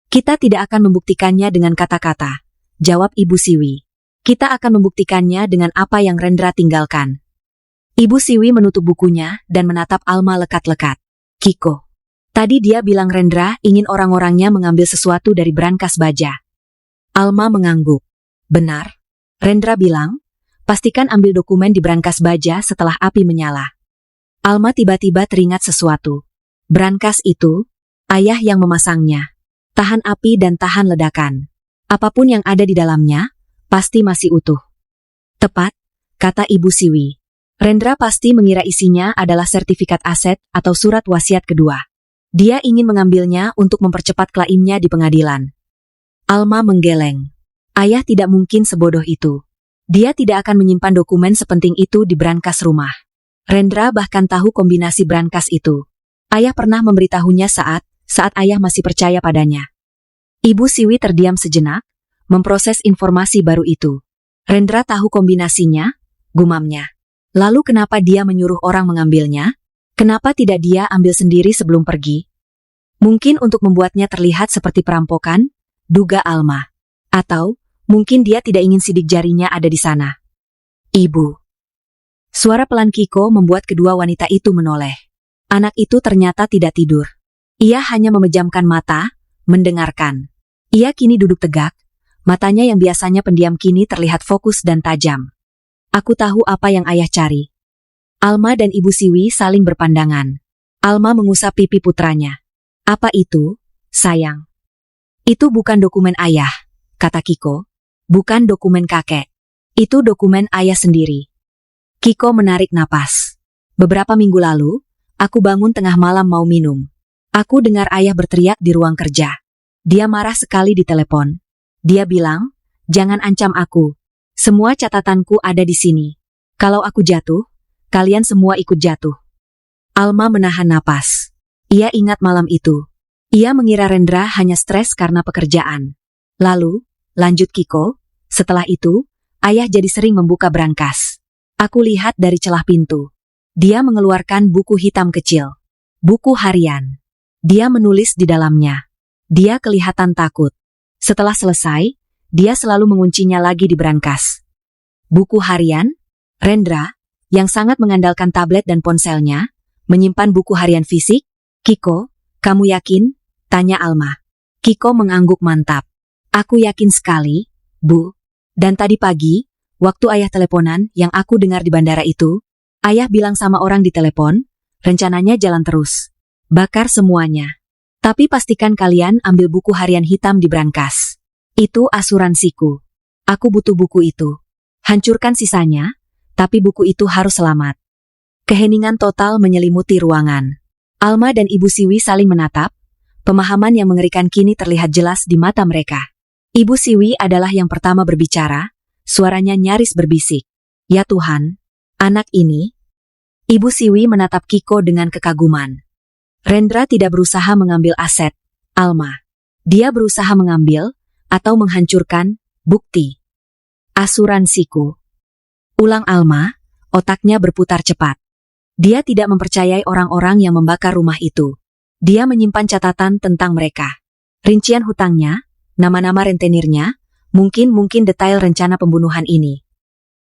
Kita tidak akan membuktikannya dengan kata-kata, jawab Ibu Siwi. Kita akan membuktikannya dengan apa yang Rendra tinggalkan. Ibu Siwi menutup bukunya dan menatap Alma lekat-lekat. Kiko. Tadi dia bilang Rendra ingin orang-orangnya mengambil sesuatu dari brankas baja. Alma mengangguk. Benar. Rendra bilang, pastikan ambil dokumen di brankas baja setelah api menyala. Alma tiba-tiba teringat sesuatu. Brankas itu, ayah yang memasangnya. Tahan api dan tahan ledakan. Apapun yang ada di dalamnya, pasti masih utuh. Tepat, kata Ibu Siwi. Rendra pasti mengira isinya adalah sertifikat aset atau surat wasiat kedua. Dia ingin mengambilnya untuk mempercepat klaimnya di pengadilan. Alma menggeleng. Ayah tidak mungkin sebodoh itu. Dia tidak akan menyimpan dokumen sepenting itu di brankas rumah. Rendra bahkan tahu kombinasi brankas itu. Ayah pernah memberitahunya saat ayah masih percaya padanya. Ibu Siwi terdiam sejenak, memproses informasi baru itu. Rendra tahu kombinasinya, gumamnya. Lalu kenapa dia menyuruh orang mengambilnya? Kenapa tidak dia ambil sendiri sebelum pergi? Mungkin untuk membuatnya terlihat seperti perampokan, duga Alma. Atau, mungkin dia tidak ingin sidik jarinya ada di sana. Ibu. Suara pelan Kiko membuat kedua wanita itu menoleh. Anak itu ternyata tidak tidur. Ia hanya memejamkan mata, mendengarkan. Ia kini duduk tegak, matanya yang biasanya pendiam kini terlihat fokus dan tajam. Aku tahu apa yang ayah cari. Alma dan Ibu Siwi saling berpandangan. Alma mengusap pipi putranya. Apa itu, sayang? Itu bukan dokumen ayah, kata Kiko. Bukan dokumen kakek. Itu dokumen ayah sendiri. Kiko menarik napas. Beberapa minggu lalu, aku bangun tengah malam mau minum. Aku dengar ayah berteriak di ruang kerja. Dia marah sekali di telepon. Dia bilang, "Jangan ancam aku. Semua catatanku ada di sini. Kalau aku jatuh, kalian semua ikut jatuh." Alma menahan napas. Ia ingat malam itu. Ia mengira Rendra hanya stres karena pekerjaan. Lalu, lanjut Kiko, setelah itu, ayah jadi sering membuka brankas. Aku lihat dari celah pintu. Dia mengeluarkan buku hitam kecil. Buku harian. Dia menulis di dalamnya. Dia kelihatan takut. Setelah selesai, dia selalu menguncinya lagi di brankas. Buku harian? Rendra, yang sangat mengandalkan tablet dan ponselnya, menyimpan buku harian fisik? Kiko, kamu yakin? Tanya Alma. Kiko mengangguk mantap. Aku yakin sekali, Bu. Dan tadi pagi, waktu ayah teleponan yang aku dengar di bandara itu, ayah bilang sama orang di telepon, rencananya jalan terus. Bakar semuanya. Tapi pastikan kalian ambil buku harian hitam di brankas. Itu asuransiku. Aku butuh buku itu. Hancurkan sisanya, tapi buku itu harus selamat. Keheningan total menyelimuti ruangan. Alma dan Ibu Siwi saling menatap. Pemahaman yang mengerikan kini terlihat jelas di mata mereka. Ibu Siwi adalah yang pertama berbicara, suaranya nyaris berbisik. Ya Tuhan, anak ini. Ibu Siwi menatap Kiko dengan kekaguman. Rendra tidak berusaha mengambil aset, Alma. Dia berusaha mengambil, atau menghancurkan, bukti. Asuransiku. Ulang Alma, otaknya berputar cepat. Dia tidak mempercayai orang-orang yang membakar rumah itu. Dia menyimpan catatan tentang mereka. Rincian hutangnya, nama-nama rentenirnya, mungkin detail rencana pembunuhan ini.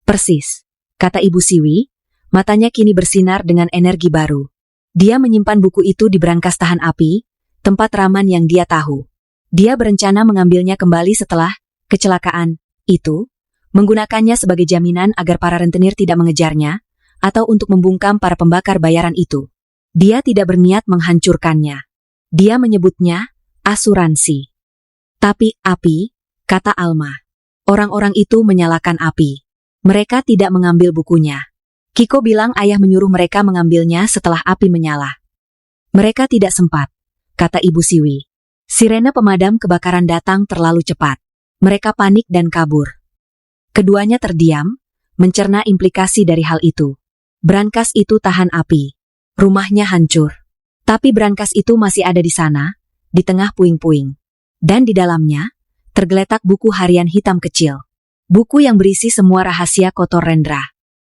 Persis, kata Ibu Siwi, matanya kini bersinar dengan energi baru. Dia menyimpan buku itu di brankas tahan api, tempat Raman yang dia tahu. Dia berencana mengambilnya kembali setelah kecelakaan itu, menggunakannya sebagai jaminan agar para rentenir tidak mengejarnya, atau untuk membungkam para pembakar bayaran itu. Dia tidak berniat menghancurkannya. Dia menyebutnya asuransi. Tapi api, kata Alma. Orang-orang itu menyalakan api. Mereka tidak mengambil bukunya. Kiko bilang ayah menyuruh mereka mengambilnya setelah api menyala. Mereka tidak sempat, kata Ibu Siwi. Sirene pemadam kebakaran datang terlalu cepat. Mereka panik dan kabur. Keduanya terdiam, mencerna implikasi dari hal itu. Brankas itu tahan api. Rumahnya hancur. Tapi brankas itu masih ada di sana, di tengah puing-puing. Dan di dalamnya, tergeletak buku harian hitam kecil. Buku yang berisi semua rahasia kotor Rendra.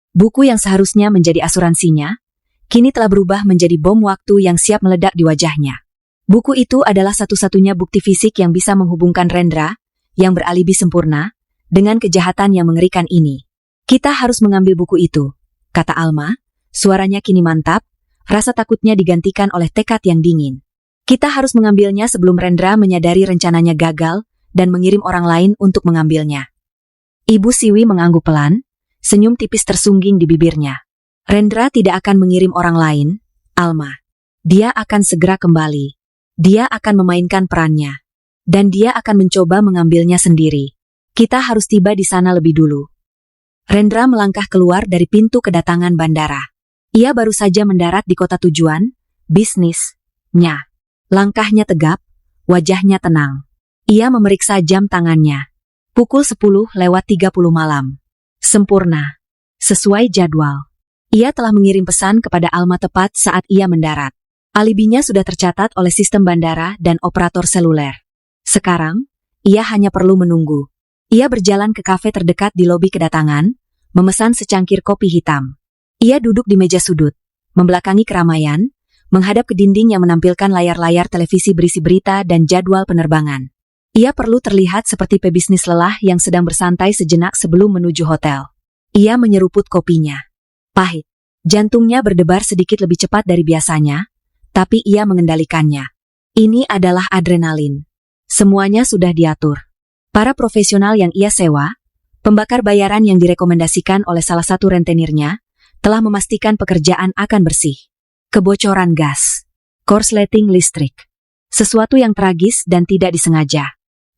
Buku yang seharusnya menjadi asuransinya, kini telah berubah menjadi bom waktu yang siap meledak di wajahnya. Buku itu adalah satu-satunya bukti fisik yang bisa menghubungkan Rendra, yang beralibi sempurna, dengan kejahatan yang mengerikan ini. Kita harus mengambil buku itu, kata Alma, suaranya kini mantap, rasa takutnya digantikan oleh tekad yang dingin. Kita harus mengambilnya sebelum Rendra menyadari rencananya gagal dan mengirim orang lain untuk mengambilnya. Ibu Siwi mengangguk pelan, senyum tipis tersungging di bibirnya. Rendra tidak akan mengirim orang lain, Alma. Dia akan segera kembali. Dia akan memainkan perannya. Dan dia akan mencoba mengambilnya sendiri. Kita harus tiba di sana lebih dulu. Rendra melangkah keluar dari pintu kedatangan bandara. Ia baru saja mendarat di kota tujuan, bisnisnya. Langkahnya tegap, wajahnya tenang. Ia memeriksa jam tangannya. Pukul 10:30 malam. Sempurna. Sesuai jadwal. Ia telah mengirim pesan kepada Alma tepat saat ia mendarat. Alibinya sudah tercatat oleh sistem bandara dan operator seluler. Sekarang, ia hanya perlu menunggu. Ia berjalan ke kafe terdekat di lobi kedatangan, memesan secangkir kopi hitam. Ia duduk di meja sudut, membelakangi keramaian, menghadap ke dinding yang menampilkan layar-layar televisi berisi berita dan jadwal penerbangan. Ia perlu terlihat seperti pebisnis lelah yang sedang bersantai sejenak sebelum menuju hotel. Ia menyeruput kopinya. Pahit. Jantungnya berdebar sedikit lebih cepat dari biasanya, tapi ia mengendalikannya. Ini adalah adrenalin. Semuanya sudah diatur. Para profesional yang ia sewa, pembakar bayaran yang direkomendasikan oleh salah satu rentenirnya, telah memastikan pekerjaan akan bersih. Kebocoran gas. Korsleting listrik. Sesuatu yang tragis dan tidak disengaja.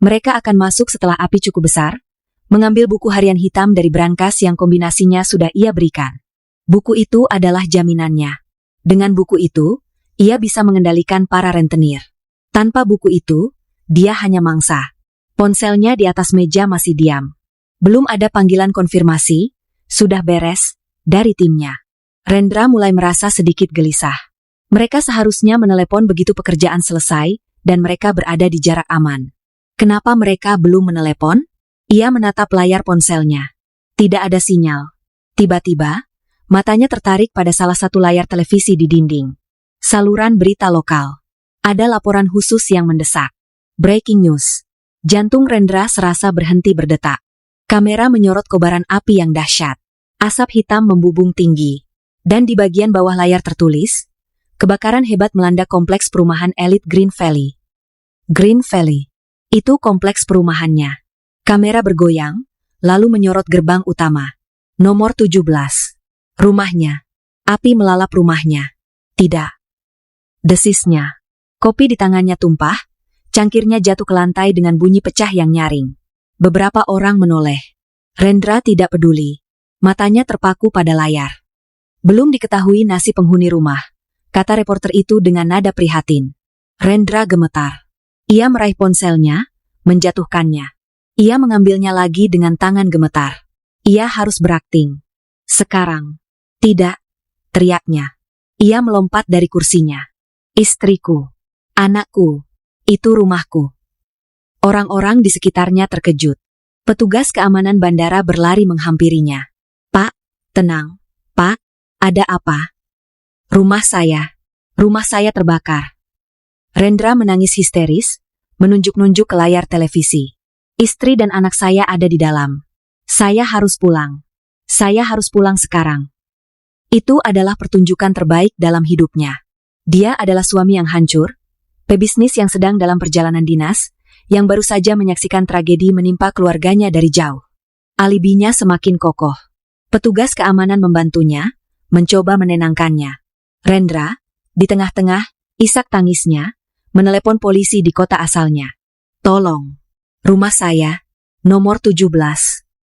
Mereka akan masuk setelah api cukup besar, mengambil buku harian hitam dari brankas yang kombinasinya sudah ia berikan. Buku itu adalah jaminannya. Dengan buku itu, Ia bisa mengendalikan para rentenir. Tanpa buku itu, dia hanya mangsa. Ponselnya di atas meja masih diam. Belum ada panggilan konfirmasi, sudah beres, dari timnya. Rendra mulai merasa sedikit gelisah. Mereka seharusnya menelepon begitu pekerjaan selesai, dan mereka berada di jarak aman. Kenapa mereka belum menelepon? Ia menatap layar ponselnya. Tidak ada sinyal. Tiba-tiba, matanya tertarik pada salah satu layar televisi di dinding. Saluran berita lokal. Ada laporan khusus yang mendesak. Breaking news. Jantung Rendra serasa berhenti berdetak. Kamera menyorot kobaran api yang dahsyat. Asap hitam membubung tinggi. Dan di bagian bawah layar tertulis, kebakaran hebat melanda kompleks perumahan elit Green Valley. Green Valley. Itu kompleks perumahannya. Kamera bergoyang, lalu menyorot gerbang utama. Nomor 17. Rumahnya. Api melalap rumahnya. Tidak. Desisnya. Kopi di tangannya tumpah, cangkirnya jatuh ke lantai dengan bunyi pecah yang nyaring. Beberapa orang menoleh. Rendra tidak peduli. Matanya terpaku pada layar. Belum diketahui nasib penghuni rumah, kata reporter itu dengan nada prihatin. Rendra gemetar. Ia meraih ponselnya, menjatuhkannya. Ia mengambilnya lagi dengan tangan gemetar. Ia harus berakting. Sekarang. Tidak, teriaknya. Ia melompat dari kursinya. Istriku. Anakku. Itu rumahku. Orang-orang di sekitarnya terkejut. Petugas keamanan bandara berlari menghampirinya. Pak, tenang. Pak, ada apa? Rumah saya terbakar. Rendra menangis histeris, menunjuk-nunjuk ke layar televisi. Istri dan anak saya ada di dalam. Saya harus pulang. Saya harus pulang sekarang. Itu adalah pertunjukan terbaik dalam hidupnya. Dia adalah suami yang hancur, pebisnis yang sedang dalam perjalanan dinas, yang baru saja menyaksikan tragedi menimpa keluarganya dari jauh. Alibinya semakin kokoh. Petugas keamanan membantunya, mencoba menenangkannya. Rendra, di tengah-tengah, isak tangisnya, menelepon polisi di kota asalnya. Tolong. Rumah saya, nomor 17,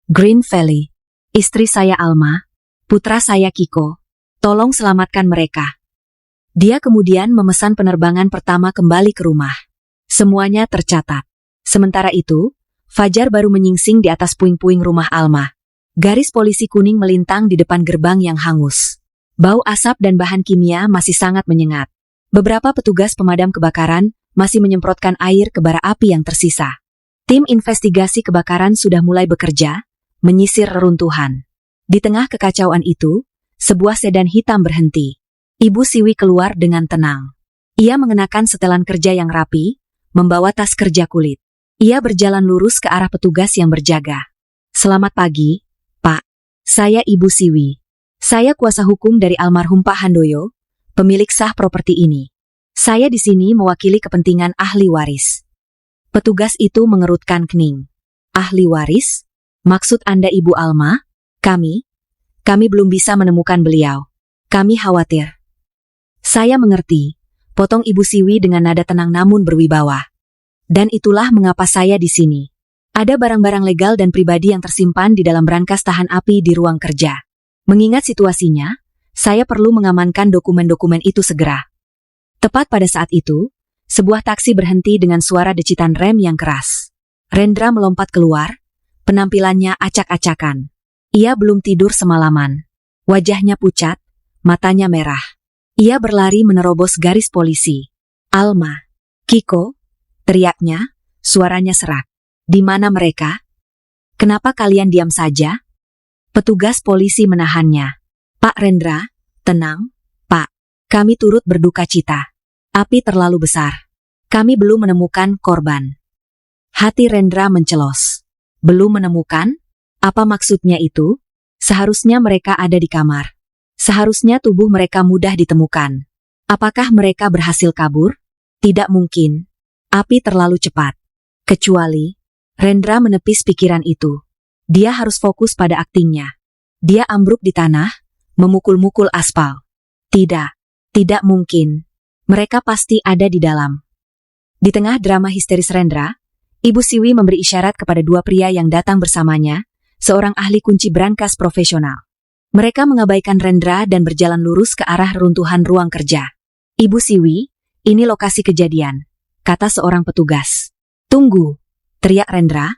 Green Valley. Istri saya Alma, putra saya Kiko. Tolong selamatkan mereka. Dia kemudian memesan penerbangan pertama kembali ke rumah. Semuanya tercatat. Sementara itu, fajar baru menyingsing di atas puing-puing rumah Alma. Garis polisi kuning melintang di depan gerbang yang hangus. Bau asap dan bahan kimia masih sangat menyengat. Beberapa petugas pemadam kebakaran masih menyemprotkan air ke bara api yang tersisa. Tim investigasi kebakaran sudah mulai bekerja, menyisir reruntuhan. Di tengah kekacauan itu, sebuah sedan hitam berhenti. Ibu Siwi keluar dengan tenang. Ia mengenakan setelan kerja yang rapi, membawa tas kerja kulit. Ia berjalan lurus ke arah petugas yang berjaga. Selamat pagi, Pak. Saya Ibu Siwi. Saya kuasa hukum dari almarhum Pak Handoyo, pemilik sah properti ini. Saya di sini mewakili kepentingan ahli waris. Petugas itu mengerutkan kening. Ahli waris? Maksud Anda Ibu Alma? Kami belum bisa menemukan beliau. Kami khawatir. Saya mengerti, potong Ibu Siwi dengan nada tenang namun berwibawa. Dan itulah mengapa saya di sini. Ada barang-barang legal dan pribadi yang tersimpan di dalam brankas tahan api di ruang kerja. Mengingat situasinya, saya perlu mengamankan dokumen-dokumen itu segera. Tepat pada saat itu, sebuah taksi berhenti dengan suara decitan rem yang keras. Rendra melompat keluar, penampilannya acak-acakan. Ia belum tidur semalaman. Wajahnya pucat, matanya merah. Ia berlari menerobos garis polisi. Alma, Kiko, teriaknya, suaranya serak. Di mana mereka? Kenapa kalian diam saja? Petugas polisi menahannya. Pak Rendra, tenang, Pak. Kami turut berduka cita. Api terlalu besar. Kami belum menemukan korban. Hati Rendra mencelos. Belum menemukan? Apa maksudnya itu? Seharusnya mereka ada di kamar. Seharusnya tubuh mereka mudah ditemukan. Apakah mereka berhasil kabur? Tidak mungkin. Api terlalu cepat. Kecuali, Rendra menepis pikiran itu. Dia harus fokus pada aktingnya. Dia ambruk di tanah, memukul-mukul aspal. Tidak mungkin. Mereka pasti ada di dalam. Di tengah drama histeris Rendra, Ibu Siwi memberi isyarat kepada dua pria yang datang bersamanya, seorang ahli kunci brankas profesional. Mereka mengabaikan Rendra dan berjalan lurus ke arah runtuhan ruang kerja. Ibu Siwi, ini lokasi kejadian, kata seorang petugas. Tunggu, teriak Rendra,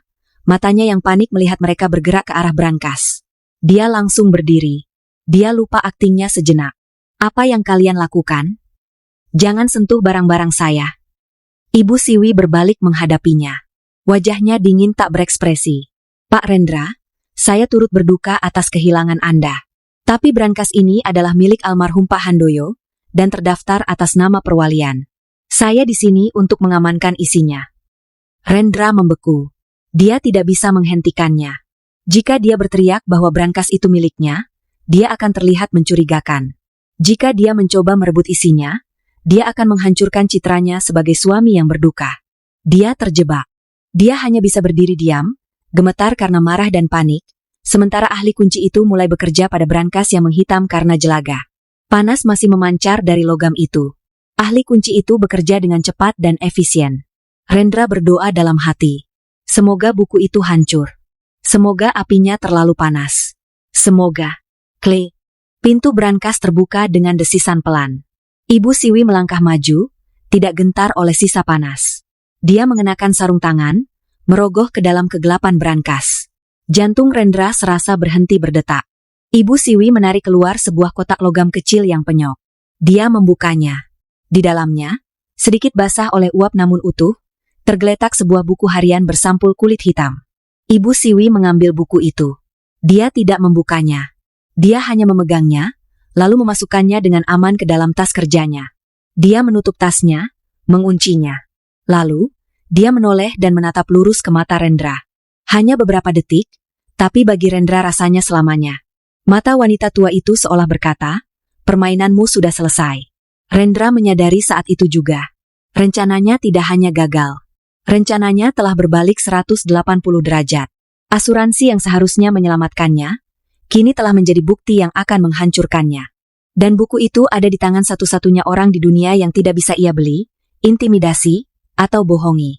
matanya yang panik melihat mereka bergerak ke arah brankas. Dia langsung berdiri. Dia lupa aktingnya sejenak. Apa yang kalian lakukan? Jangan sentuh barang-barang saya. Ibu Siwi berbalik menghadapinya. Wajahnya dingin tak berekspresi. Pak Rendra, saya turut berduka atas kehilangan Anda. Tapi brankas ini adalah milik almarhum Pak Handoyo dan terdaftar atas nama perwalian. Saya di sini untuk mengamankan isinya. Rendra membeku. Dia tidak bisa menghentikannya. Jika dia berteriak bahwa brankas itu miliknya, dia akan terlihat mencurigakan. Jika dia mencoba merebut isinya, dia akan menghancurkan citranya sebagai suami yang berduka. Dia terjebak. Dia hanya bisa berdiri diam, gemetar karena marah dan panik, sementara ahli kunci itu mulai bekerja pada brankas yang menghitam karena jelaga. Panas masih memancar dari logam itu. Ahli kunci itu bekerja dengan cepat dan efisien. Rendra berdoa dalam hati. Semoga buku itu hancur. Semoga apinya terlalu panas. Semoga. Klik. Pintu brankas terbuka dengan desisan pelan. Ibu Siwi melangkah maju, tidak gentar oleh sisa panas. Dia mengenakan sarung tangan, merogoh ke dalam kegelapan brankas. Jantung Rendra serasa berhenti berdetak. Ibu Siwi menarik keluar sebuah kotak logam kecil yang penyok. Dia membukanya. Di dalamnya, sedikit basah oleh uap namun utuh, tergeletak sebuah buku harian bersampul kulit hitam. Ibu Siwi mengambil buku itu. Dia tidak membukanya. Dia hanya memegangnya, lalu memasukkannya dengan aman ke dalam tas kerjanya. Dia menutup tasnya, menguncinya. Lalu, dia menoleh dan menatap lurus ke mata Rendra. Hanya beberapa detik, tapi bagi Rendra rasanya selamanya. Mata wanita tua itu seolah berkata, permainanmu sudah selesai. Rendra menyadari saat itu juga. Rencananya tidak hanya gagal. Rencananya telah berbalik 180 derajat. Asuransi yang seharusnya menyelamatkannya, kini telah menjadi bukti yang akan menghancurkannya. Dan buku itu ada di tangan satu-satunya orang di dunia yang tidak bisa ia beli, intimidasi, atau bohongi.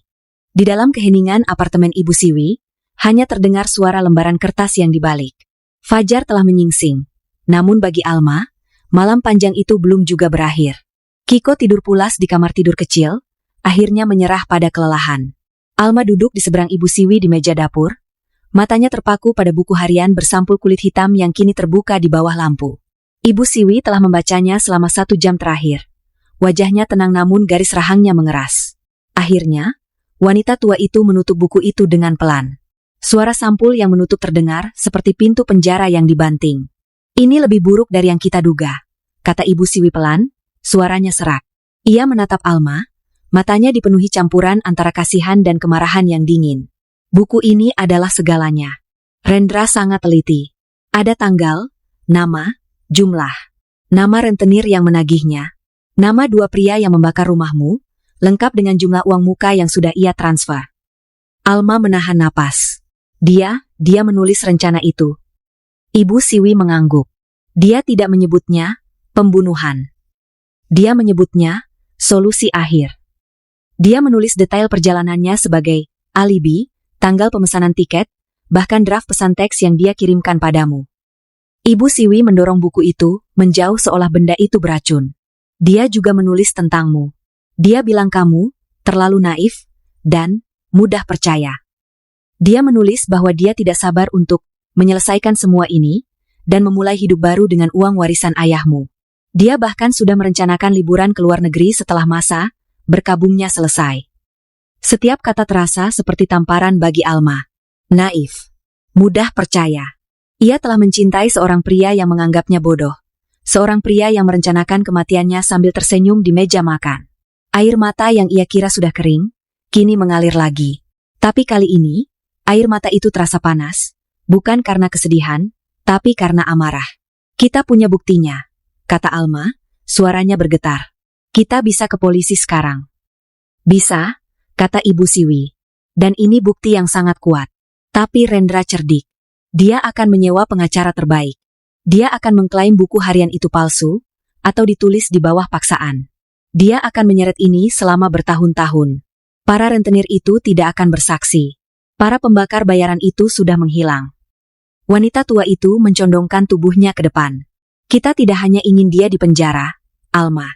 Di dalam keheningan apartemen Ibu Siwi, hanya terdengar suara lembaran kertas yang dibalik. Fajar telah menyingsing. Namun bagi Alma, malam panjang itu belum juga berakhir. Kiko tidur pulas di kamar tidur kecil, akhirnya menyerah pada kelelahan. Alma duduk di seberang Ibu Siwi di meja dapur, matanya terpaku pada buku harian bersampul kulit hitam yang kini terbuka di bawah lampu. Ibu Siwi telah membacanya selama 1 jam terakhir. Wajahnya tenang namun garis rahangnya mengeras. Akhirnya, wanita tua itu menutup buku itu dengan pelan. Suara sampul yang menutup terdengar seperti pintu penjara yang dibanting. Ini lebih buruk dari yang kita duga, kata Ibu Siwi pelan, suaranya serak. Ia menatap Alma, matanya dipenuhi campuran antara kasihan dan kemarahan yang dingin. Buku ini adalah segalanya. Rendra sangat teliti. Ada tanggal, nama, jumlah. Nama rentenir yang menagihnya. Nama 2 pria yang membakar rumahmu, lengkap dengan jumlah uang muka yang sudah ia transfer. Alma menahan napas. Dia menulis rencana itu. Ibu Siwi mengangguk. Dia tidak menyebutnya pembunuhan. Dia menyebutnya solusi akhir. Dia menulis detail perjalanannya sebagai alibi, tanggal pemesanan tiket, bahkan draft pesan teks yang dia kirimkan padamu. Ibu Siwi mendorong buku itu menjauh seolah benda itu beracun. Dia juga menulis tentangmu. Dia bilang kamu terlalu naif dan mudah percaya. Dia menulis bahwa dia tidak sabar untuk menyelesaikan semua ini dan memulai hidup baru dengan uang warisan ayahmu. Dia bahkan sudah merencanakan liburan ke luar negeri setelah masa berkabungnya selesai. Setiap kata terasa seperti tamparan bagi Alma. Naif. Mudah percaya. Ia telah mencintai seorang pria yang menganggapnya bodoh. Seorang pria yang merencanakan kematiannya sambil tersenyum di meja makan. Air mata yang ia kira sudah kering, kini mengalir lagi. Tapi kali ini, air mata itu terasa panas, bukan karena kesedihan, tapi karena amarah. Kita punya buktinya, kata Alma, suaranya bergetar. Kita bisa ke polisi sekarang. Bisa, kata Ibu Siwi. Dan ini bukti yang sangat kuat. Tapi Rendra cerdik. Dia akan menyewa pengacara terbaik. Dia akan mengklaim buku harian itu palsu, atau ditulis di bawah paksaan. Dia akan menyeret ini selama bertahun-tahun. Para rentenir itu tidak akan bersaksi. Para pembakar bayaran itu sudah menghilang. Wanita tua itu mencondongkan tubuhnya ke depan. Kita tidak hanya ingin dia di penjara, Alma.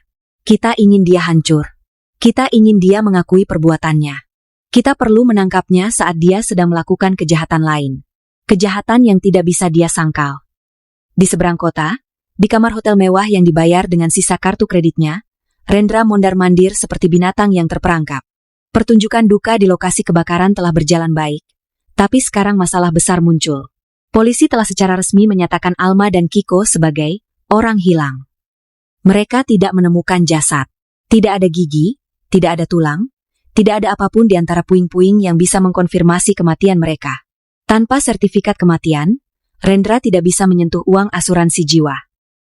Kita ingin dia hancur. Kita ingin dia mengakui perbuatannya. Kita perlu menangkapnya saat dia sedang melakukan kejahatan lain. Kejahatan yang tidak bisa dia sangkal. Di seberang kota, di kamar hotel mewah yang dibayar dengan sisa kartu kreditnya, Rendra mondar-mandir seperti binatang yang terperangkap. Pertunjukan duka di lokasi kebakaran telah berjalan baik, tapi sekarang masalah besar muncul. Polisi telah secara resmi menyatakan Alma dan Kiko sebagai orang hilang. Mereka tidak menemukan jasad. Tidak ada gigi, tidak ada tulang, tidak ada apapun di antara puing-puing yang bisa mengkonfirmasi kematian mereka. Tanpa sertifikat kematian, Rendra tidak bisa menyentuh uang asuransi jiwa.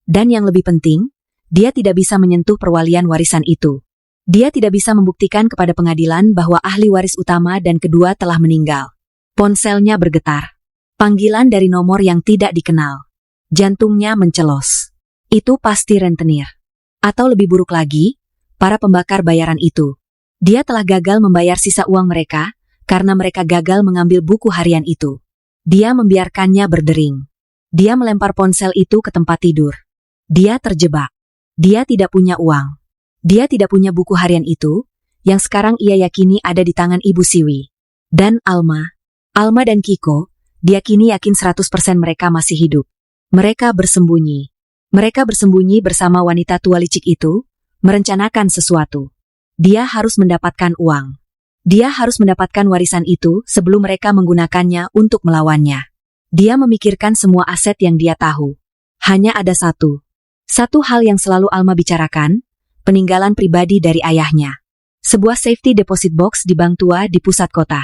Dan yang lebih penting, dia tidak bisa menyentuh perwalian warisan itu. Dia tidak bisa membuktikan kepada pengadilan bahwa ahli waris utama dan kedua telah meninggal. Ponselnya bergetar. Panggilan dari nomor yang tidak dikenal. Jantungnya mencelos. Itu pasti rentenir. Atau lebih buruk lagi, para pembakar bayaran itu. Dia telah gagal membayar sisa uang mereka, karena mereka gagal mengambil buku harian itu. Dia membiarkannya berdering. Dia melempar ponsel itu ke tempat tidur. Dia terjebak. Dia tidak punya uang. Dia tidak punya buku harian itu, yang sekarang ia yakini ada di tangan Ibu Siwi. Dan Alma dan Kiko, dia kini yakin 100% mereka masih hidup. Mereka bersembunyi. Mereka bersembunyi bersama wanita tua licik itu, merencanakan sesuatu. Dia harus mendapatkan uang. Dia harus mendapatkan warisan itu sebelum mereka menggunakannya untuk melawannya. Dia memikirkan semua aset yang dia tahu. Hanya ada satu hal yang selalu Alma bicarakan, peninggalan pribadi dari ayahnya. Sebuah safety deposit box di bank tua di pusat kota.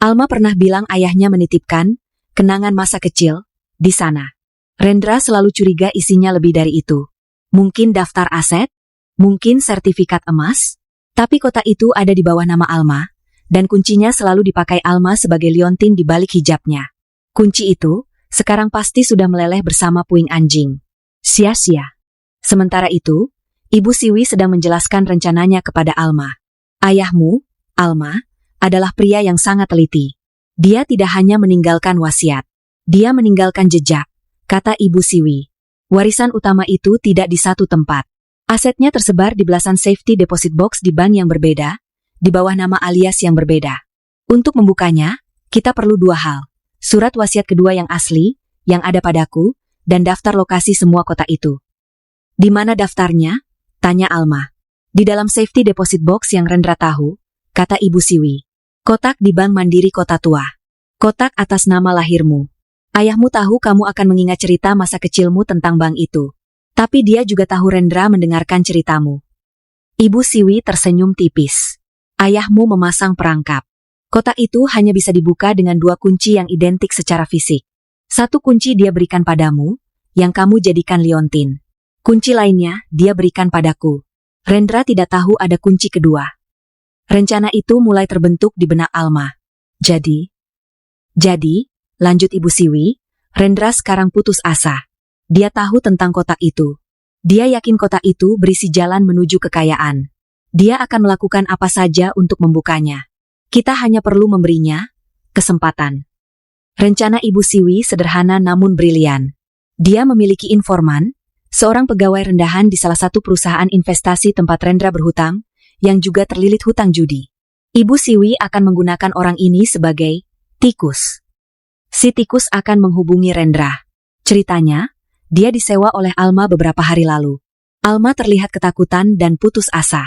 Alma pernah bilang ayahnya menitipkan kenangan masa kecil di sana. Rendra selalu curiga isinya lebih dari itu. Mungkin daftar aset, mungkin sertifikat emas, tapi kota itu ada di bawah nama Alma, dan kuncinya selalu dipakai Alma sebagai liontin di balik hijabnya. Kunci itu sekarang pasti sudah meleleh bersama puing anjing. Sia-sia. Sementara itu, Ibu Siwi sedang menjelaskan rencananya kepada Alma. Ayahmu, Alma, adalah pria yang sangat teliti. Dia tidak hanya meninggalkan wasiat. Dia meninggalkan jejak, kata Ibu Siwi. Warisan utama itu tidak di satu tempat. Asetnya tersebar di belasan safety deposit box di bank yang berbeda, di bawah nama alias yang berbeda. Untuk membukanya, kita perlu dua hal. Surat wasiat kedua yang asli, yang ada padaku, dan daftar lokasi semua kota itu. Di mana daftarnya? Tanya Alma. Di dalam safety deposit box yang Rendra tahu, kata Ibu Siwi. Kotak di Bank Mandiri Kota Tua. Kotak atas nama lahirmu. Ayahmu tahu kamu akan mengingat cerita masa kecilmu tentang bank itu. Tapi dia juga tahu Rendra mendengarkan ceritamu. Ibu Siwi tersenyum tipis. Ayahmu memasang perangkap. Kotak itu hanya bisa dibuka dengan dua kunci yang identik secara fisik. Satu kunci dia berikan padamu, yang kamu jadikan liontin. Kunci lainnya dia berikan padaku. Rendra tidak tahu ada kunci kedua. Rencana itu mulai terbentuk di benak Alma. Jadi, lanjut Ibu Siwi, Rendra sekarang putus asa. Dia tahu tentang kotak itu. Dia yakin kotak itu berisi jalan menuju kekayaan. Dia akan melakukan apa saja untuk membukanya. Kita hanya perlu memberinya kesempatan. Rencana Ibu Siwi sederhana namun brilian. Dia memiliki informan, seorang pegawai rendahan di salah satu perusahaan investasi tempat Rendra berhutang, yang juga terlilit hutang judi. Ibu Siwi akan menggunakan orang ini sebagai tikus. Si tikus akan menghubungi Rendra. Ceritanya, dia disewa oleh Alma beberapa hari lalu. Alma terlihat ketakutan dan putus asa.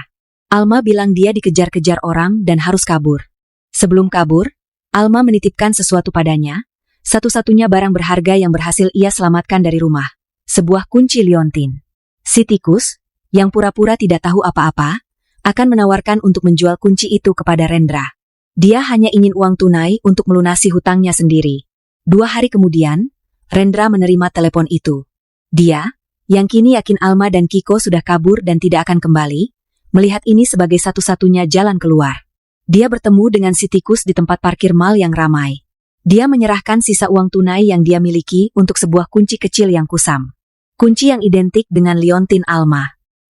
Alma bilang dia dikejar-kejar orang dan harus kabur. Sebelum kabur, Alma menitipkan sesuatu padanya, satu-satunya barang berharga yang berhasil ia selamatkan dari rumah. Sebuah kunci liontin. Si tikus, yang pura-pura tidak tahu apa-apa, akan menawarkan untuk menjual kunci itu kepada Rendra. Dia hanya ingin uang tunai untuk melunasi hutangnya sendiri. 2 hari kemudian, Rendra menerima telepon itu. Dia, yang kini yakin Alma dan Kiko sudah kabur dan tidak akan kembali, melihat ini sebagai satu-satunya jalan keluar. Dia bertemu dengan si tikus di tempat parkir mal yang ramai. Dia menyerahkan sisa uang tunai yang dia miliki untuk sebuah kunci kecil yang kusam. Kunci yang identik dengan liontin Alma.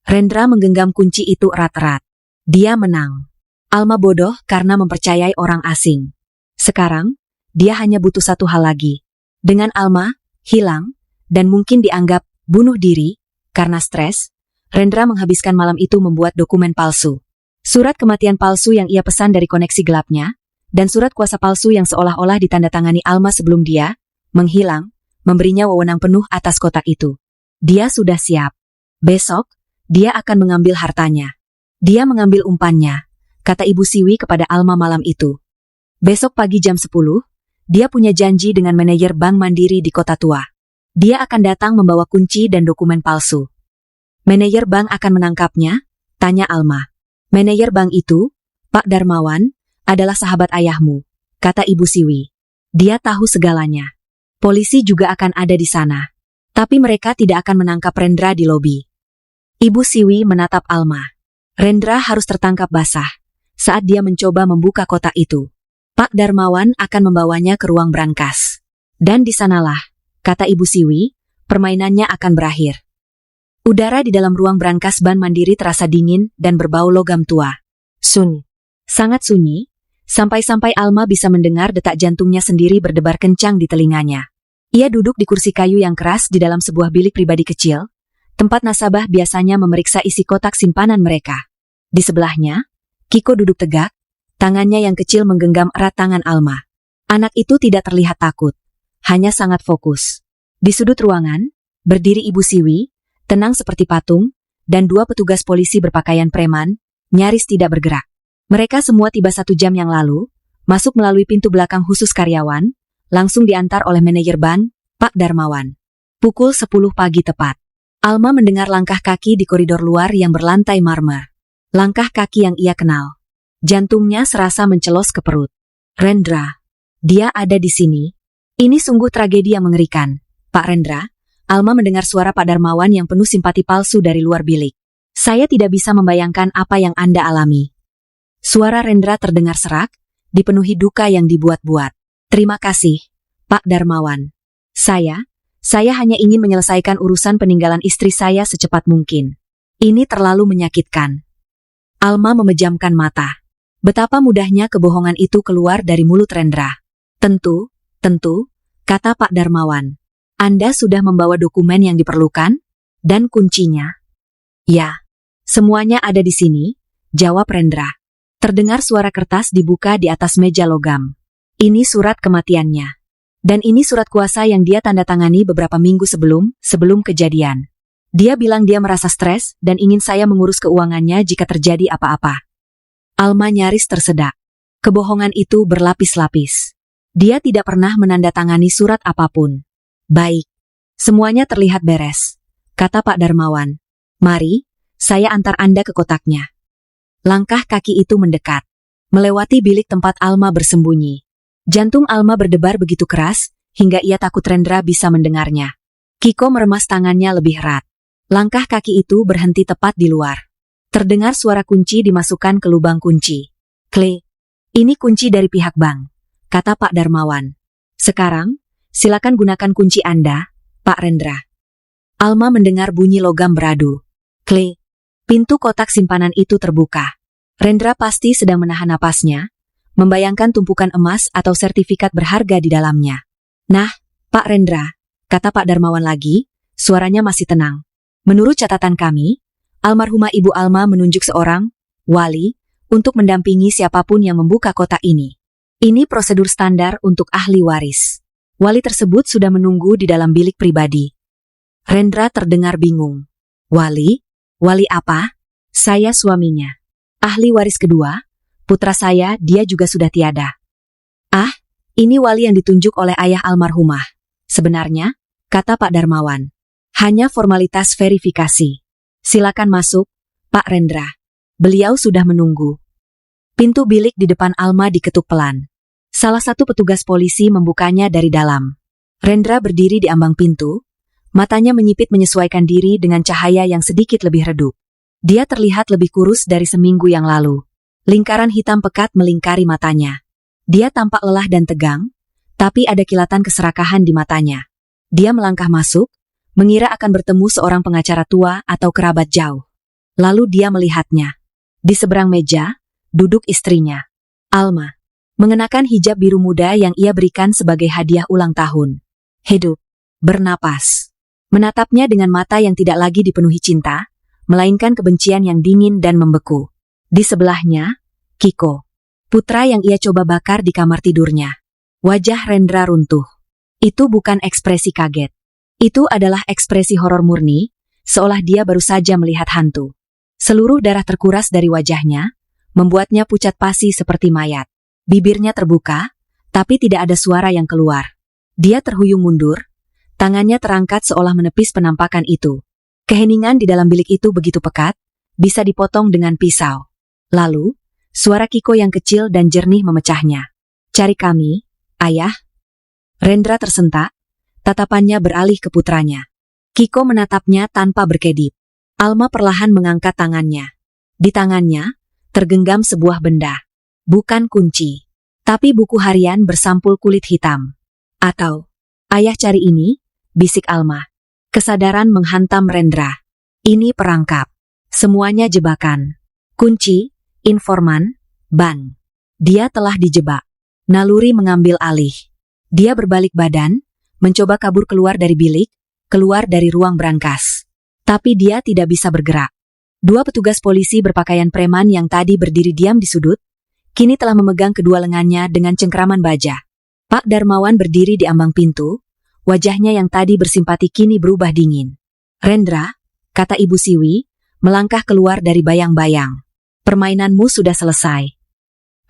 Rendra menggenggam kunci itu erat-erat. Dia menang. Alma bodoh karena mempercayai orang asing. Sekarang, dia hanya butuh satu hal lagi. Dengan Alma hilang, dan mungkin dianggap bunuh diri, karena stres, Rendra menghabiskan malam itu membuat dokumen palsu. Surat kematian palsu yang ia pesan dari koneksi gelapnya, dan surat kuasa palsu yang seolah-olah ditandatangani Alma sebelum dia menghilang, memberinya wewenang penuh atas kotak itu. Dia sudah siap. Besok, dia akan mengambil hartanya. Dia mengambil umpannya, kata Ibu Siwi kepada Alma malam itu. Besok pagi jam 10, dia punya janji dengan manajer Bank Mandiri di Kota Tua. Dia akan datang membawa kunci dan dokumen palsu. Manajer bank akan menangkapnya? Tanya Alma. Manajer bank itu, Pak Darmawan, adalah sahabat ayahmu, kata Ibu Siwi. Dia tahu segalanya. Polisi juga akan ada di sana. Tapi mereka tidak akan menangkap Rendra di lobi. Ibu Siwi menatap Alma. Rendra harus tertangkap basah saat dia mencoba membuka kotak itu. Pak Darmawan akan membawanya ke ruang brankas. Dan di sanalah, kata Ibu Siwi, permainannya akan berakhir. Udara di dalam ruang brankas Bank Mandiri terasa dingin dan berbau logam tua. Sunyi. Sangat sunyi, sampai-sampai Alma bisa mendengar detak jantungnya sendiri berdebar kencang di telinganya. Ia duduk di kursi kayu yang keras di dalam sebuah bilik pribadi kecil, tempat nasabah biasanya memeriksa isi kotak simpanan mereka. Di sebelahnya, Kiko duduk tegak, tangannya yang kecil menggenggam erat tangan Alma. Anak itu tidak terlihat takut, hanya sangat fokus. Di sudut ruangan, berdiri Ibu Siwi, tenang seperti patung, dan dua petugas polisi berpakaian preman, nyaris tidak bergerak. Mereka semua tiba 1 jam yang lalu, masuk melalui pintu belakang khusus karyawan, langsung diantar oleh manajer bank, Pak Darmawan. Pukul 10 pagi tepat. Alma mendengar langkah kaki di koridor luar yang berlantai marmer. Langkah kaki yang ia kenal. Jantungnya serasa mencelos ke perut. Rendra. Dia ada di sini. Ini sungguh tragedi yang mengerikan, Pak Rendra. Alma mendengar suara Pak Darmawan yang penuh simpati palsu dari luar bilik. Saya tidak bisa membayangkan apa yang Anda alami. Suara Rendra terdengar serak, dipenuhi duka yang dibuat-buat. Terima kasih, Pak Darmawan. Saya hanya ingin menyelesaikan urusan peninggalan istri saya secepat mungkin. Ini terlalu menyakitkan. Alma memejamkan mata. Betapa mudahnya kebohongan itu keluar dari mulut Rendra. Tentu, kata Pak Darmawan. Anda sudah membawa dokumen yang diperlukan? Dan kuncinya? Ya, semuanya ada di sini, jawab Rendra. Terdengar suara kertas dibuka di atas meja logam. Ini surat kematiannya. Dan ini surat kuasa yang dia tanda tangani beberapa minggu sebelum kejadian. Dia bilang dia merasa stres dan ingin saya mengurus keuangannya jika terjadi apa-apa. Alma nyaris tersedak. Kebohongan itu berlapis-lapis. Dia tidak pernah menandatangani surat apapun. Baik, semuanya terlihat beres, kata Pak Darmawan. Mari, saya antar Anda ke kotaknya. Langkah kaki itu mendekat, melewati bilik tempat Alma bersembunyi. Jantung Alma berdebar begitu keras, hingga ia takut Rendra bisa mendengarnya. Kiko meremas tangannya lebih erat. Langkah kaki itu berhenti tepat di luar. Terdengar suara kunci dimasukkan ke lubang kunci. Klik. Ini kunci dari pihak bank, kata Pak Darmawan. Sekarang, silakan gunakan kunci Anda, Pak Rendra. Alma mendengar bunyi logam beradu. Klik. Pintu kotak simpanan itu terbuka. Rendra pasti sedang menahan napasnya, membayangkan tumpukan emas atau sertifikat berharga di dalamnya. Nah, Pak Rendra, kata Pak Darmawan lagi, suaranya masih tenang. Menurut catatan kami, almarhumah Ibu Alma menunjuk seorang wali untuk mendampingi siapapun yang membuka kotak ini. Ini prosedur standar untuk ahli waris. Wali tersebut sudah menunggu di dalam bilik pribadi. Rendra terdengar bingung. Wali? Wali apa? Saya suaminya. Ahli waris kedua, putra saya, dia juga sudah tiada. Ah, ini wali yang ditunjuk oleh ayah almarhumah. Sebenarnya, kata Pak Darmawan, hanya formalitas verifikasi. Silakan masuk, Pak Rendra. Beliau sudah menunggu. Pintu bilik di depan Alma diketuk pelan. Salah satu petugas polisi membukanya dari dalam. Rendra berdiri di ambang pintu, matanya menyipit menyesuaikan diri dengan cahaya yang sedikit lebih redup. Dia terlihat lebih kurus dari seminggu yang lalu. Lingkaran hitam pekat melingkari matanya. Dia tampak lelah dan tegang, tapi ada kilatan keserakahan di matanya. Dia melangkah masuk, mengira akan bertemu seorang pengacara tua atau kerabat jauh. Lalu dia melihatnya. Di seberang meja, duduk istrinya, Alma, mengenakan hijab biru muda yang ia berikan sebagai hadiah ulang tahun. Hidup, bernapas. Menatapnya dengan mata yang tidak lagi dipenuhi cinta, melainkan kebencian yang dingin dan membeku. Di sebelahnya, Kiko, putra yang ia coba bakar di kamar tidurnya. Wajah Rendra runtuh. Itu bukan ekspresi kaget. Itu adalah ekspresi horor murni, seolah dia baru saja melihat hantu. Seluruh darah terkuras dari wajahnya, membuatnya pucat pasi seperti mayat. Bibirnya terbuka, tapi tidak ada suara yang keluar. Dia terhuyung mundur, tangannya terangkat seolah menepis penampakan itu. Keheningan di dalam bilik itu begitu pekat, bisa dipotong dengan pisau. Lalu, suara Kiko yang kecil dan jernih memecahnya. "Cari kami, Ayah." Rendra tersentak, tatapannya beralih ke putranya. Kiko menatapnya tanpa berkedip. Alma perlahan mengangkat tangannya. Di tangannya, tergenggam sebuah benda. Bukan kunci, tapi buku harian bersampul kulit hitam. "Atau, Ayah cari ini," bisik Alma. Kesadaran menghantam Rendra. Ini perangkap. Semuanya jebakan. Kunci, informan, ban. Dia telah dijebak. Naluri mengambil alih. Dia berbalik badan, mencoba kabur keluar dari bilik, keluar dari ruang brankas. Tapi dia tidak bisa bergerak. Dua petugas polisi berpakaian preman yang tadi berdiri diam di sudut, kini telah memegang kedua lengannya dengan cengkraman baja. Pak Darmawan berdiri di ambang pintu, wajahnya yang tadi bersimpati kini berubah dingin. "Rendra," kata Ibu Siwi, melangkah keluar dari bayang-bayang. "Permainanmu sudah selesai."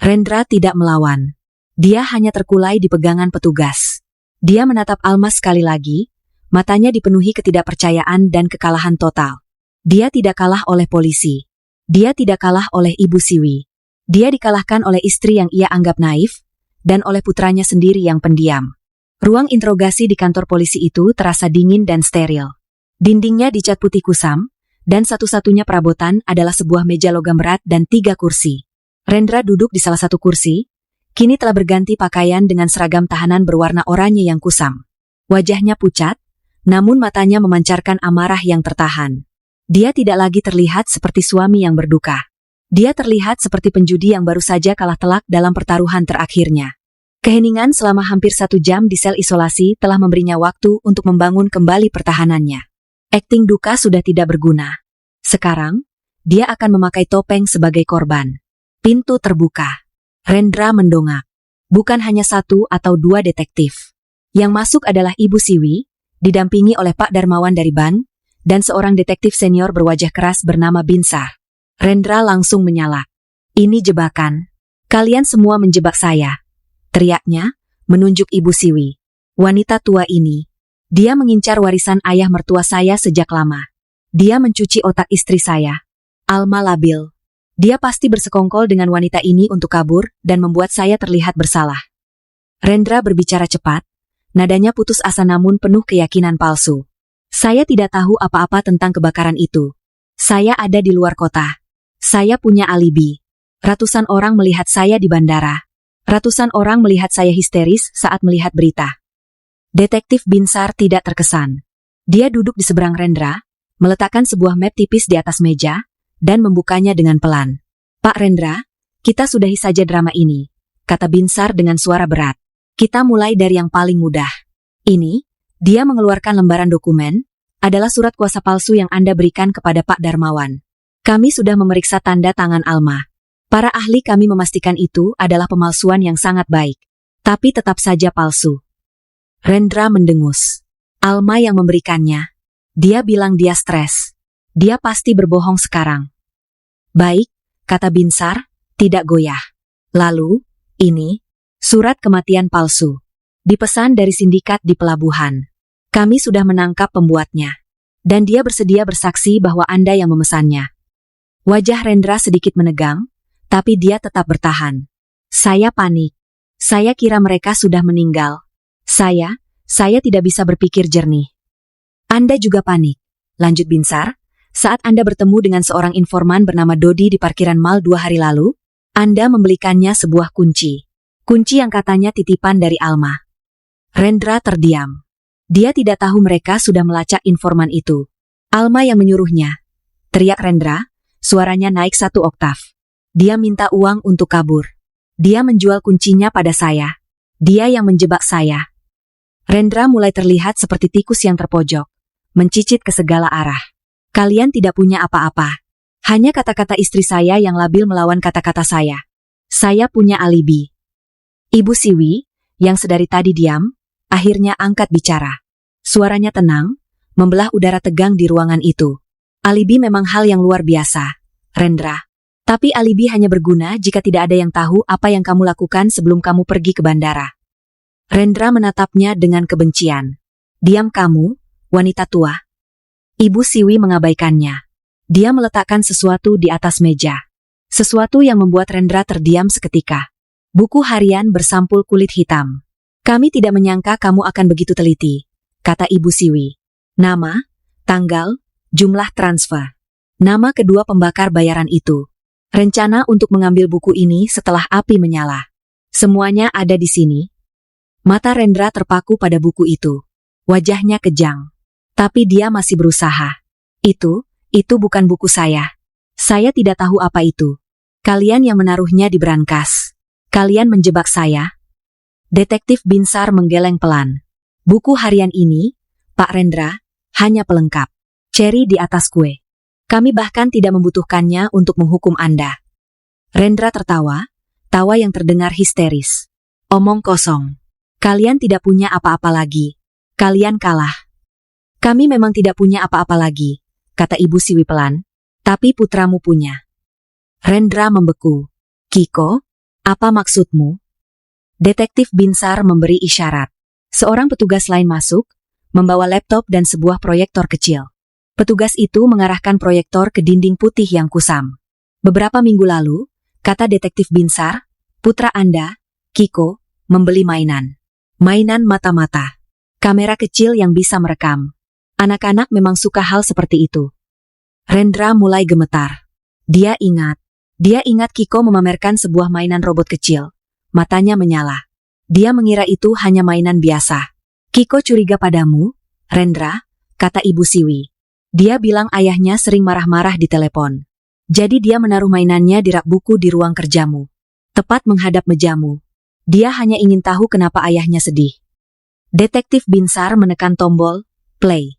Rendra tidak melawan. Dia hanya terkulai di pegangan petugas. Dia menatap Alma sekali lagi, matanya dipenuhi ketidakpercayaan dan kekalahan total. Dia tidak kalah oleh polisi. Dia tidak kalah oleh Ibu Siwi. Dia dikalahkan oleh istri yang ia anggap naif, dan oleh putranya sendiri yang pendiam. Ruang interogasi di kantor polisi itu terasa dingin dan steril. Dindingnya dicat putih kusam, dan satu-satunya perabotan adalah sebuah meja logam berat dan 3 kursi. Rendra duduk di salah satu kursi, kini telah berganti pakaian dengan seragam tahanan berwarna oranye yang kusam. Wajahnya pucat, namun matanya memancarkan amarah yang tertahan. Dia tidak lagi terlihat seperti suami yang berduka. Dia terlihat seperti penjudi yang baru saja kalah telak dalam pertaruhan terakhirnya. Keheningan selama hampir 1 jam di sel isolasi telah memberinya waktu untuk membangun kembali pertahanannya. Akting duka sudah tidak berguna. Sekarang, dia akan memakai topeng sebagai korban. Pintu terbuka. Rendra mendongak. Bukan hanya 1 atau 2 detektif. Yang masuk adalah Ibu Siwi, didampingi oleh Pak Darmawan dari BAN, dan seorang detektif senior berwajah keras bernama Binsar. Rendra langsung menyala. "Ini jebakan. Kalian semua menjebak saya," teriaknya, menunjuk Ibu Siwi. "Wanita tua ini. Dia mengincar warisan ayah mertua saya sejak lama. Dia mencuci otak istri saya. Alma labil. Dia pasti bersekongkol dengan wanita ini untuk kabur dan membuat saya terlihat bersalah." Rendra berbicara cepat, nadanya putus asa namun penuh keyakinan palsu. "Saya tidak tahu apa-apa tentang kebakaran itu. Saya ada di luar kota. Saya punya alibi. Ratusan orang melihat saya di bandara. Ratusan orang melihat saya histeris saat melihat berita." Detektif Binsar tidak terkesan. Dia duduk di seberang Rendra, meletakkan sebuah map tipis di atas meja, dan membukanya dengan pelan. "Pak Rendra, kita sudahi saja drama ini," kata Binsar dengan suara berat. "Kita mulai dari yang paling mudah. Ini," dia mengeluarkan lembaran dokumen, "adalah surat kuasa palsu yang Anda berikan kepada Pak Darmawan. Kami sudah memeriksa tanda tangan Alma. Para ahli kami memastikan itu adalah pemalsuan yang sangat baik. Tapi tetap saja palsu." Rendra mendengus. Alma yang memberikannya. Dia bilang dia stres. Dia pasti berbohong sekarang. "Baik," kata Binsar, tidak goyah. "Lalu, ini, surat kematian palsu. Dipesan dari sindikat di pelabuhan. Kami sudah menangkap pembuatnya. Dan dia bersedia bersaksi bahwa Anda yang memesannya." Wajah Rendra sedikit menegang, tapi dia tetap bertahan. "Saya panik. Saya kira mereka sudah meninggal. Saya tidak bisa berpikir jernih." "Anda juga panik," lanjut Binsar, "saat Anda bertemu dengan seorang informan bernama Dodi di parkiran mal 2 hari lalu, Anda membelikannya sebuah kunci. Kunci yang katanya titipan dari Alma." Rendra terdiam. Dia tidak tahu mereka sudah melacak informan itu. "Alma yang menyuruhnya," teriak Rendra, suaranya naik 1 oktav. "Dia minta uang untuk kabur. Dia menjual kuncinya pada saya. Dia yang menjebak saya." Rendra mulai terlihat seperti tikus yang terpojok, mencicit ke segala arah. Kalian tidak punya apa-apa. Hanya kata-kata istri saya yang labil melawan kata-kata saya. Saya punya alibi. Ibu Siwi, yang sedari tadi diam, akhirnya angkat bicara. Suaranya tenang, membelah udara tegang di ruangan itu. Alibi memang hal yang luar biasa, Rendra. Tapi alibi hanya berguna jika tidak ada yang tahu apa yang kamu lakukan sebelum kamu pergi ke bandara. Rendra menatapnya dengan kebencian. Diam kamu, wanita tua. Ibu Siwi mengabaikannya. Dia meletakkan sesuatu di atas meja. Sesuatu yang membuat Rendra terdiam seketika. Buku harian bersampul kulit hitam. Kami tidak menyangka kamu akan begitu teliti, kata Ibu Siwi. Nama, tanggal, jumlah transfer. Nama kedua pembakar bayaran itu. Rencana untuk mengambil buku ini setelah api menyala. Semuanya ada di sini. Mata Rendra terpaku pada buku itu. Wajahnya kejang. Tapi dia masih berusaha. Itu bukan buku saya. Saya tidak tahu apa itu. Kalian yang menaruhnya di brankas. Kalian menjebak saya. Detektif Binsar menggeleng pelan. Buku harian ini, Pak Rendra, hanya pelengkap. Cherry di atas kue. Kami bahkan tidak membutuhkannya untuk menghukum Anda. Rendra tertawa, tawa yang terdengar histeris. Omong kosong. Kalian tidak punya apa-apa lagi. Kalian kalah. Kami memang tidak punya apa-apa lagi, kata Ibu Siwi pelan. Tapi putramu punya. Rendra membeku. Kiko, apa maksudmu? Detektif Binsar memberi isyarat. Seorang petugas lain masuk, membawa laptop dan sebuah proyektor kecil. Petugas itu mengarahkan proyektor ke dinding putih yang kusam. Beberapa minggu lalu, kata Detektif Binsar, putra Anda, Kiko, membeli mainan. Mainan mata-mata. Kamera kecil yang bisa merekam. Anak-anak memang suka hal seperti itu. Rendra mulai gemetar. Dia ingat Kiko memamerkan sebuah mainan robot kecil. Matanya menyala. Dia mengira itu hanya mainan biasa. Kiko curiga padamu, Rendra, kata Ibu Siwi. Dia bilang ayahnya sering marah-marah di telepon. Jadi dia menaruh mainannya di rak buku di ruang kerjamu. Tepat menghadap mejamu. Dia hanya ingin tahu kenapa ayahnya sedih. Detektif Binsar menekan tombol play.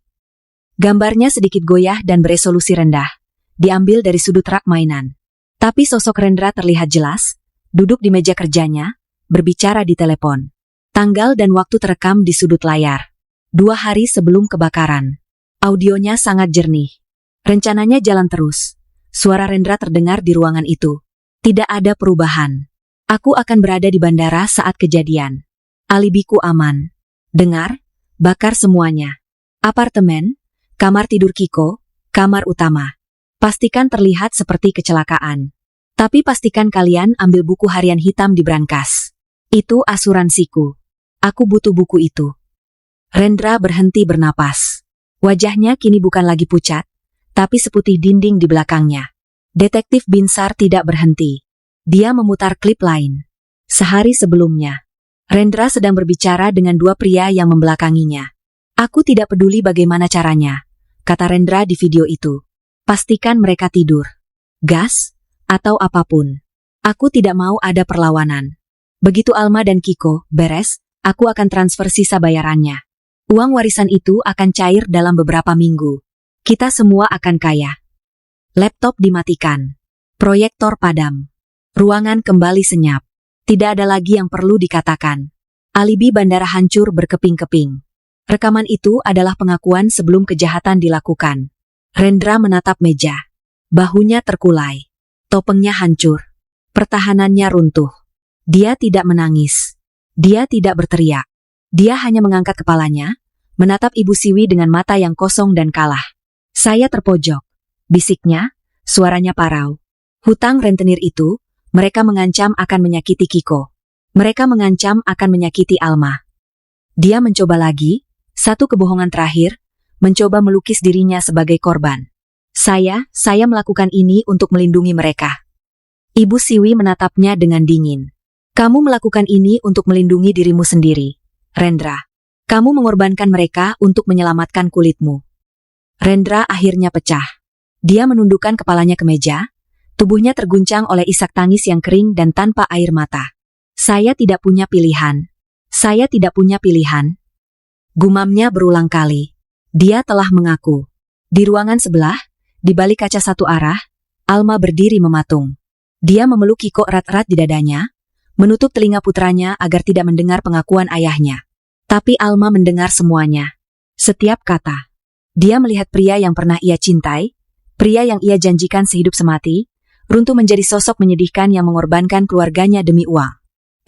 Gambarnya sedikit goyah dan beresolusi rendah. Diambil dari sudut rak mainan. Tapi sosok Rendra terlihat jelas, duduk di meja kerjanya, berbicara di telepon. Tanggal dan waktu terekam di sudut layar. 2 hari sebelum kebakaran. Audionya sangat jernih. Rencananya jalan terus. Suara Rendra terdengar di ruangan itu. Tidak ada perubahan. Aku akan berada di bandara saat kejadian. Alibiku aman. Dengar, bakar semuanya. Apartemen, kamar tidur Kiko, kamar utama. Pastikan terlihat seperti kecelakaan. Tapi pastikan kalian ambil buku harian hitam di brankas. Itu asuransiku. Aku butuh buku itu. Rendra berhenti bernapas. Wajahnya kini bukan lagi pucat, tapi seputih dinding di belakangnya. Detektif Binsar tidak berhenti. Dia memutar klip lain. Sehari sebelumnya, Rendra sedang berbicara dengan 2 pria yang membelakanginya. Aku tidak peduli bagaimana caranya, kata Rendra di video itu. Pastikan mereka tidur. Gas, atau apapun. Aku tidak mau ada perlawanan. Begitu Alma dan Kiko beres, aku akan transfer sisa bayarannya. Uang warisan itu akan cair dalam beberapa minggu. Kita semua akan kaya. Laptop dimatikan. Proyektor padam. Ruangan kembali senyap. Tidak ada lagi yang perlu dikatakan. Alibi bandara hancur berkeping-keping. Rekaman itu adalah pengakuan sebelum kejahatan dilakukan. Rendra menatap meja. Bahunya terkulai. Topengnya hancur. Pertahanannya runtuh. Dia tidak menangis. Dia tidak berteriak. Dia hanya mengangkat kepalanya, menatap Ibu Siwi dengan mata yang kosong dan kalah. Saya terpojok. Bisiknya, suaranya parau. Hutang rentenir itu, mereka mengancam akan menyakiti Kiko. Mereka mengancam akan menyakiti Alma. Dia mencoba lagi, satu kebohongan terakhir, mencoba melukis dirinya sebagai korban. Saya melakukan ini untuk melindungi mereka. Ibu Siwi menatapnya dengan dingin. Kamu melakukan ini untuk melindungi dirimu sendiri, Rendra. Kamu mengorbankan mereka untuk menyelamatkan kulitmu. Rendra akhirnya pecah. Dia menundukkan kepalanya ke meja, tubuhnya terguncang oleh isak tangis yang kering dan tanpa air mata. Saya tidak punya pilihan. Saya tidak punya pilihan. Gumamnya berulang kali. Dia telah mengaku. Di ruangan sebelah, di balik kaca satu arah, Alma berdiri mematung. Dia memeluk Kiko erat-erat di dadanya, menutup telinga putranya agar tidak mendengar pengakuan ayahnya. Tapi Alma mendengar semuanya. Setiap kata. Dia melihat pria yang pernah ia cintai, pria yang ia janjikan sehidup semati, runtuh menjadi sosok menyedihkan yang mengorbankan keluarganya demi uang.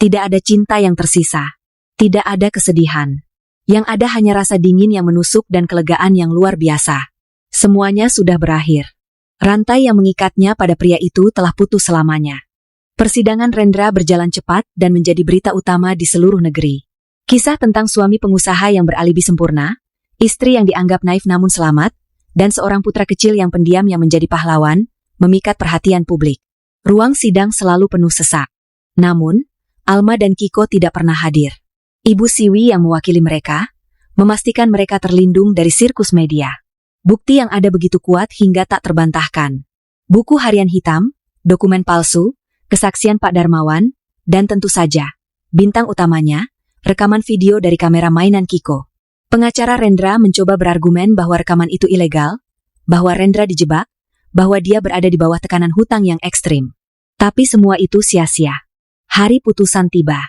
Tidak ada cinta yang tersisa. Tidak ada kesedihan. Yang ada hanya rasa dingin yang menusuk dan kelegaan yang luar biasa. Semuanya sudah berakhir. Rantai yang mengikatnya pada pria itu telah putus selamanya. Persidangan Rendra berjalan cepat dan menjadi berita utama di seluruh negeri. Kisah tentang suami pengusaha yang beralibi sempurna, istri yang dianggap naif namun selamat, dan seorang putra kecil yang pendiam yang menjadi pahlawan, memikat perhatian publik. Ruang sidang selalu penuh sesak. Namun, Alma dan Kiko tidak pernah hadir. Ibu Siwi yang mewakili mereka, memastikan mereka terlindung dari sirkus media. Bukti yang ada begitu kuat hingga tak terbantahkan. Buku harian hitam, dokumen palsu, kesaksian Pak Darmawan, dan tentu saja, bintang utamanya, rekaman video dari kamera mainan Kiko. Pengacara Rendra mencoba berargumen bahwa rekaman itu ilegal, bahwa Rendra dijebak, bahwa dia berada di bawah tekanan hutang yang ekstrim. Tapi semua itu sia-sia. Hari putusan tiba.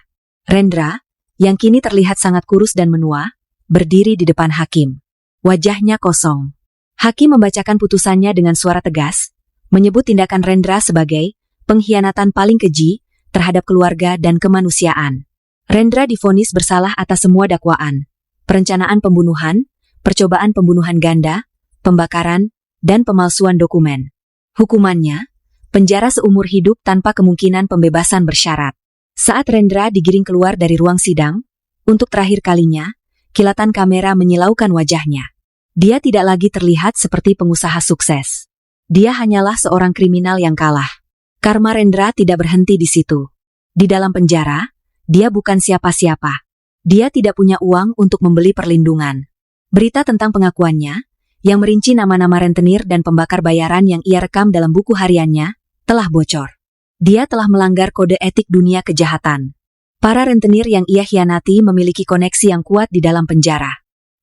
Rendra, yang kini terlihat sangat kurus dan menua, berdiri di depan hakim. Wajahnya kosong. Hakim membacakan putusannya dengan suara tegas, menyebut tindakan Rendra sebagai pengkhianatan paling keji terhadap keluarga dan kemanusiaan. Rendra divonis bersalah atas semua dakwaan, perencanaan pembunuhan, percobaan pembunuhan ganda, pembakaran, dan pemalsuan dokumen. Hukumannya, penjara seumur hidup tanpa kemungkinan pembebasan bersyarat. Saat Rendra digiring keluar dari ruang sidang, untuk terakhir kalinya, kilatan kamera menyilaukan wajahnya. Dia tidak lagi terlihat seperti pengusaha sukses. Dia hanyalah seorang kriminal yang kalah. Karma Rendra tidak berhenti di situ. Di dalam penjara, dia bukan siapa-siapa. Dia tidak punya uang untuk membeli perlindungan. Berita tentang pengakuannya, yang merinci nama-nama rentenir dan pembakar bayaran yang ia rekam dalam buku hariannya, telah bocor. Dia telah melanggar kode etik dunia kejahatan. Para rentenir yang ia khianati memiliki koneksi yang kuat di dalam penjara.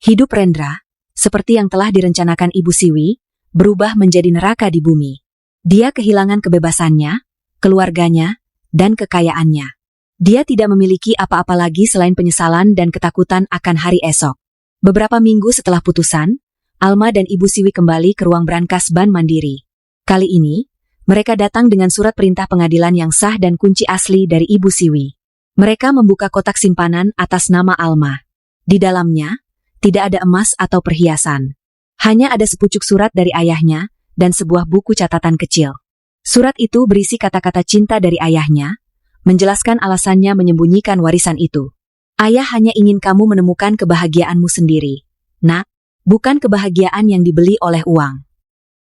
Hidup Rendra, seperti yang telah direncanakan Ibu Siwi, berubah menjadi neraka di bumi. Dia kehilangan kebebasannya, keluarganya, dan kekayaannya. Dia tidak memiliki apa-apa lagi selain penyesalan dan ketakutan akan hari esok. Beberapa minggu setelah putusan, Alma dan Ibu Siwi kembali ke ruang brankas Bank Mandiri. Kali ini, mereka datang dengan surat perintah pengadilan yang sah dan kunci asli dari Ibu Siwi. Mereka membuka kotak simpanan atas nama Alma. Di dalamnya, tidak ada emas atau perhiasan. Hanya ada sepucuk surat dari ayahnya dan sebuah buku catatan kecil. Surat itu berisi kata-kata cinta dari ayahnya, menjelaskan alasannya menyembunyikan warisan itu. Ayah hanya ingin kamu menemukan kebahagiaanmu sendiri. Nak, bukan kebahagiaan yang dibeli oleh uang.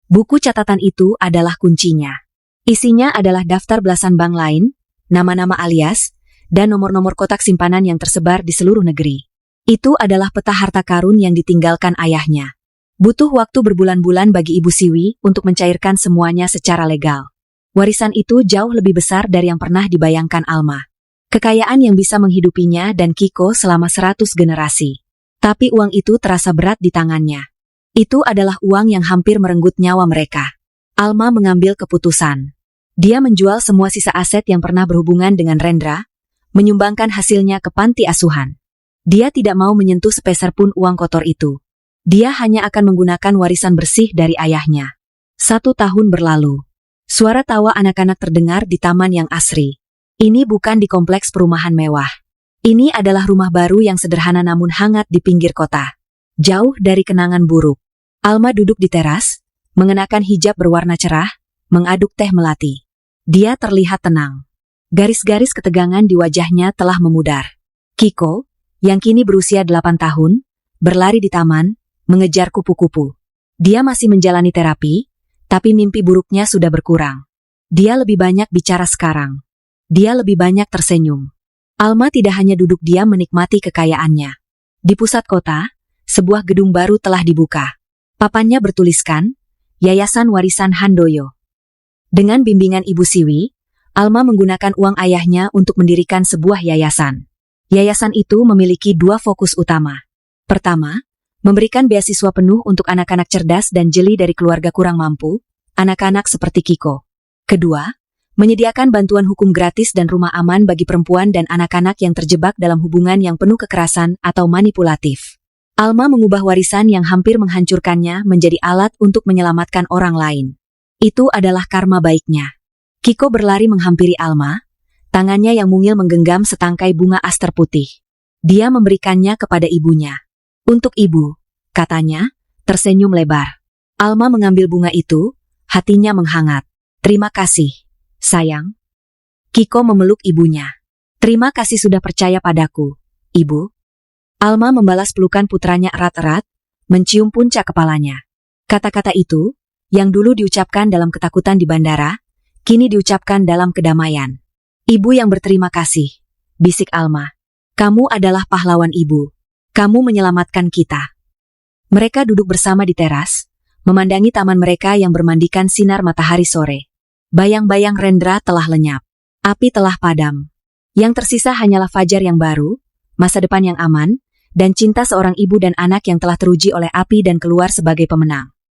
Buku catatan itu adalah kuncinya. Isinya adalah daftar belasan bank lain, nama-nama alias, dan nomor-nomor kotak simpanan yang tersebar di seluruh negeri. Itu adalah peta harta karun yang ditinggalkan ayahnya. Butuh waktu berbulan-bulan bagi Ibu Siwi untuk mencairkan semuanya secara legal. Warisan itu jauh lebih besar dari yang pernah dibayangkan Alma. Kekayaan yang bisa menghidupinya dan Kiko selama 100 generasi. Tapi uang itu terasa berat di tangannya. Itu adalah uang yang hampir merenggut nyawa mereka. Alma mengambil keputusan. Dia menjual semua sisa aset yang pernah berhubungan dengan Rendra, menyumbangkan hasilnya ke panti asuhan. Dia tidak mau menyentuh sepeser pun uang kotor itu. Dia hanya akan menggunakan warisan bersih dari ayahnya. 1 tahun berlalu. Suara tawa anak-anak terdengar di taman yang asri. Ini bukan di kompleks perumahan mewah. Ini adalah rumah baru yang sederhana namun hangat di pinggir kota. Jauh dari kenangan buruk. Alma duduk di teras, mengenakan hijab berwarna cerah, mengaduk teh melati. Dia terlihat tenang. Garis-garis ketegangan di wajahnya telah memudar. Kiko, yang kini berusia 8 tahun, berlari di taman, mengejar kupu-kupu. Dia masih menjalani terapi, tapi mimpi buruknya sudah berkurang. Dia lebih banyak bicara sekarang. Dia lebih banyak tersenyum. Alma tidak hanya duduk diam menikmati kekayaannya. Di pusat kota, sebuah gedung baru telah dibuka. Papannya bertuliskan, Yayasan Warisan Handoyo. Dengan bimbingan Ibu Siwi, Alma menggunakan uang ayahnya untuk mendirikan sebuah yayasan. Yayasan itu memiliki 2 fokus utama. Pertama, Memberikan beasiswa penuh untuk anak-anak cerdas dan jeli dari keluarga kurang mampu, anak-anak seperti Kiko. Kedua, menyediakan bantuan hukum gratis dan rumah aman bagi perempuan dan anak-anak yang terjebak dalam hubungan yang penuh kekerasan atau manipulatif. Alma mengubah warisan yang hampir menghancurkannya menjadi alat untuk menyelamatkan orang lain. Itu adalah karma baiknya. Kiko berlari menghampiri Alma, tangannya yang mungil menggenggam setangkai bunga aster putih. Dia memberikannya kepada ibunya. Untuk ibu, katanya, tersenyum lebar. Alma mengambil bunga itu, hatinya menghangat. Terima kasih, sayang. Kiko memeluk ibunya. Terima kasih sudah percaya padaku, ibu. Alma membalas pelukan putranya erat-erat, mencium puncak kepalanya. Kata-kata itu, yang dulu diucapkan dalam ketakutan di bandara, kini diucapkan dalam kedamaian. Ibu yang berterima kasih, bisik Alma. Kamu adalah pahlawan ibu. Kamu menyelamatkan kita. Mereka duduk bersama di teras, memandangi taman mereka yang bermandikan sinar matahari sore. Bayang-bayang Rendra telah lenyap. Api telah padam. Yang tersisa hanyalah fajar yang baru, masa depan yang aman, dan cinta seorang ibu dan anak yang telah teruji oleh api dan keluar sebagai pemenang.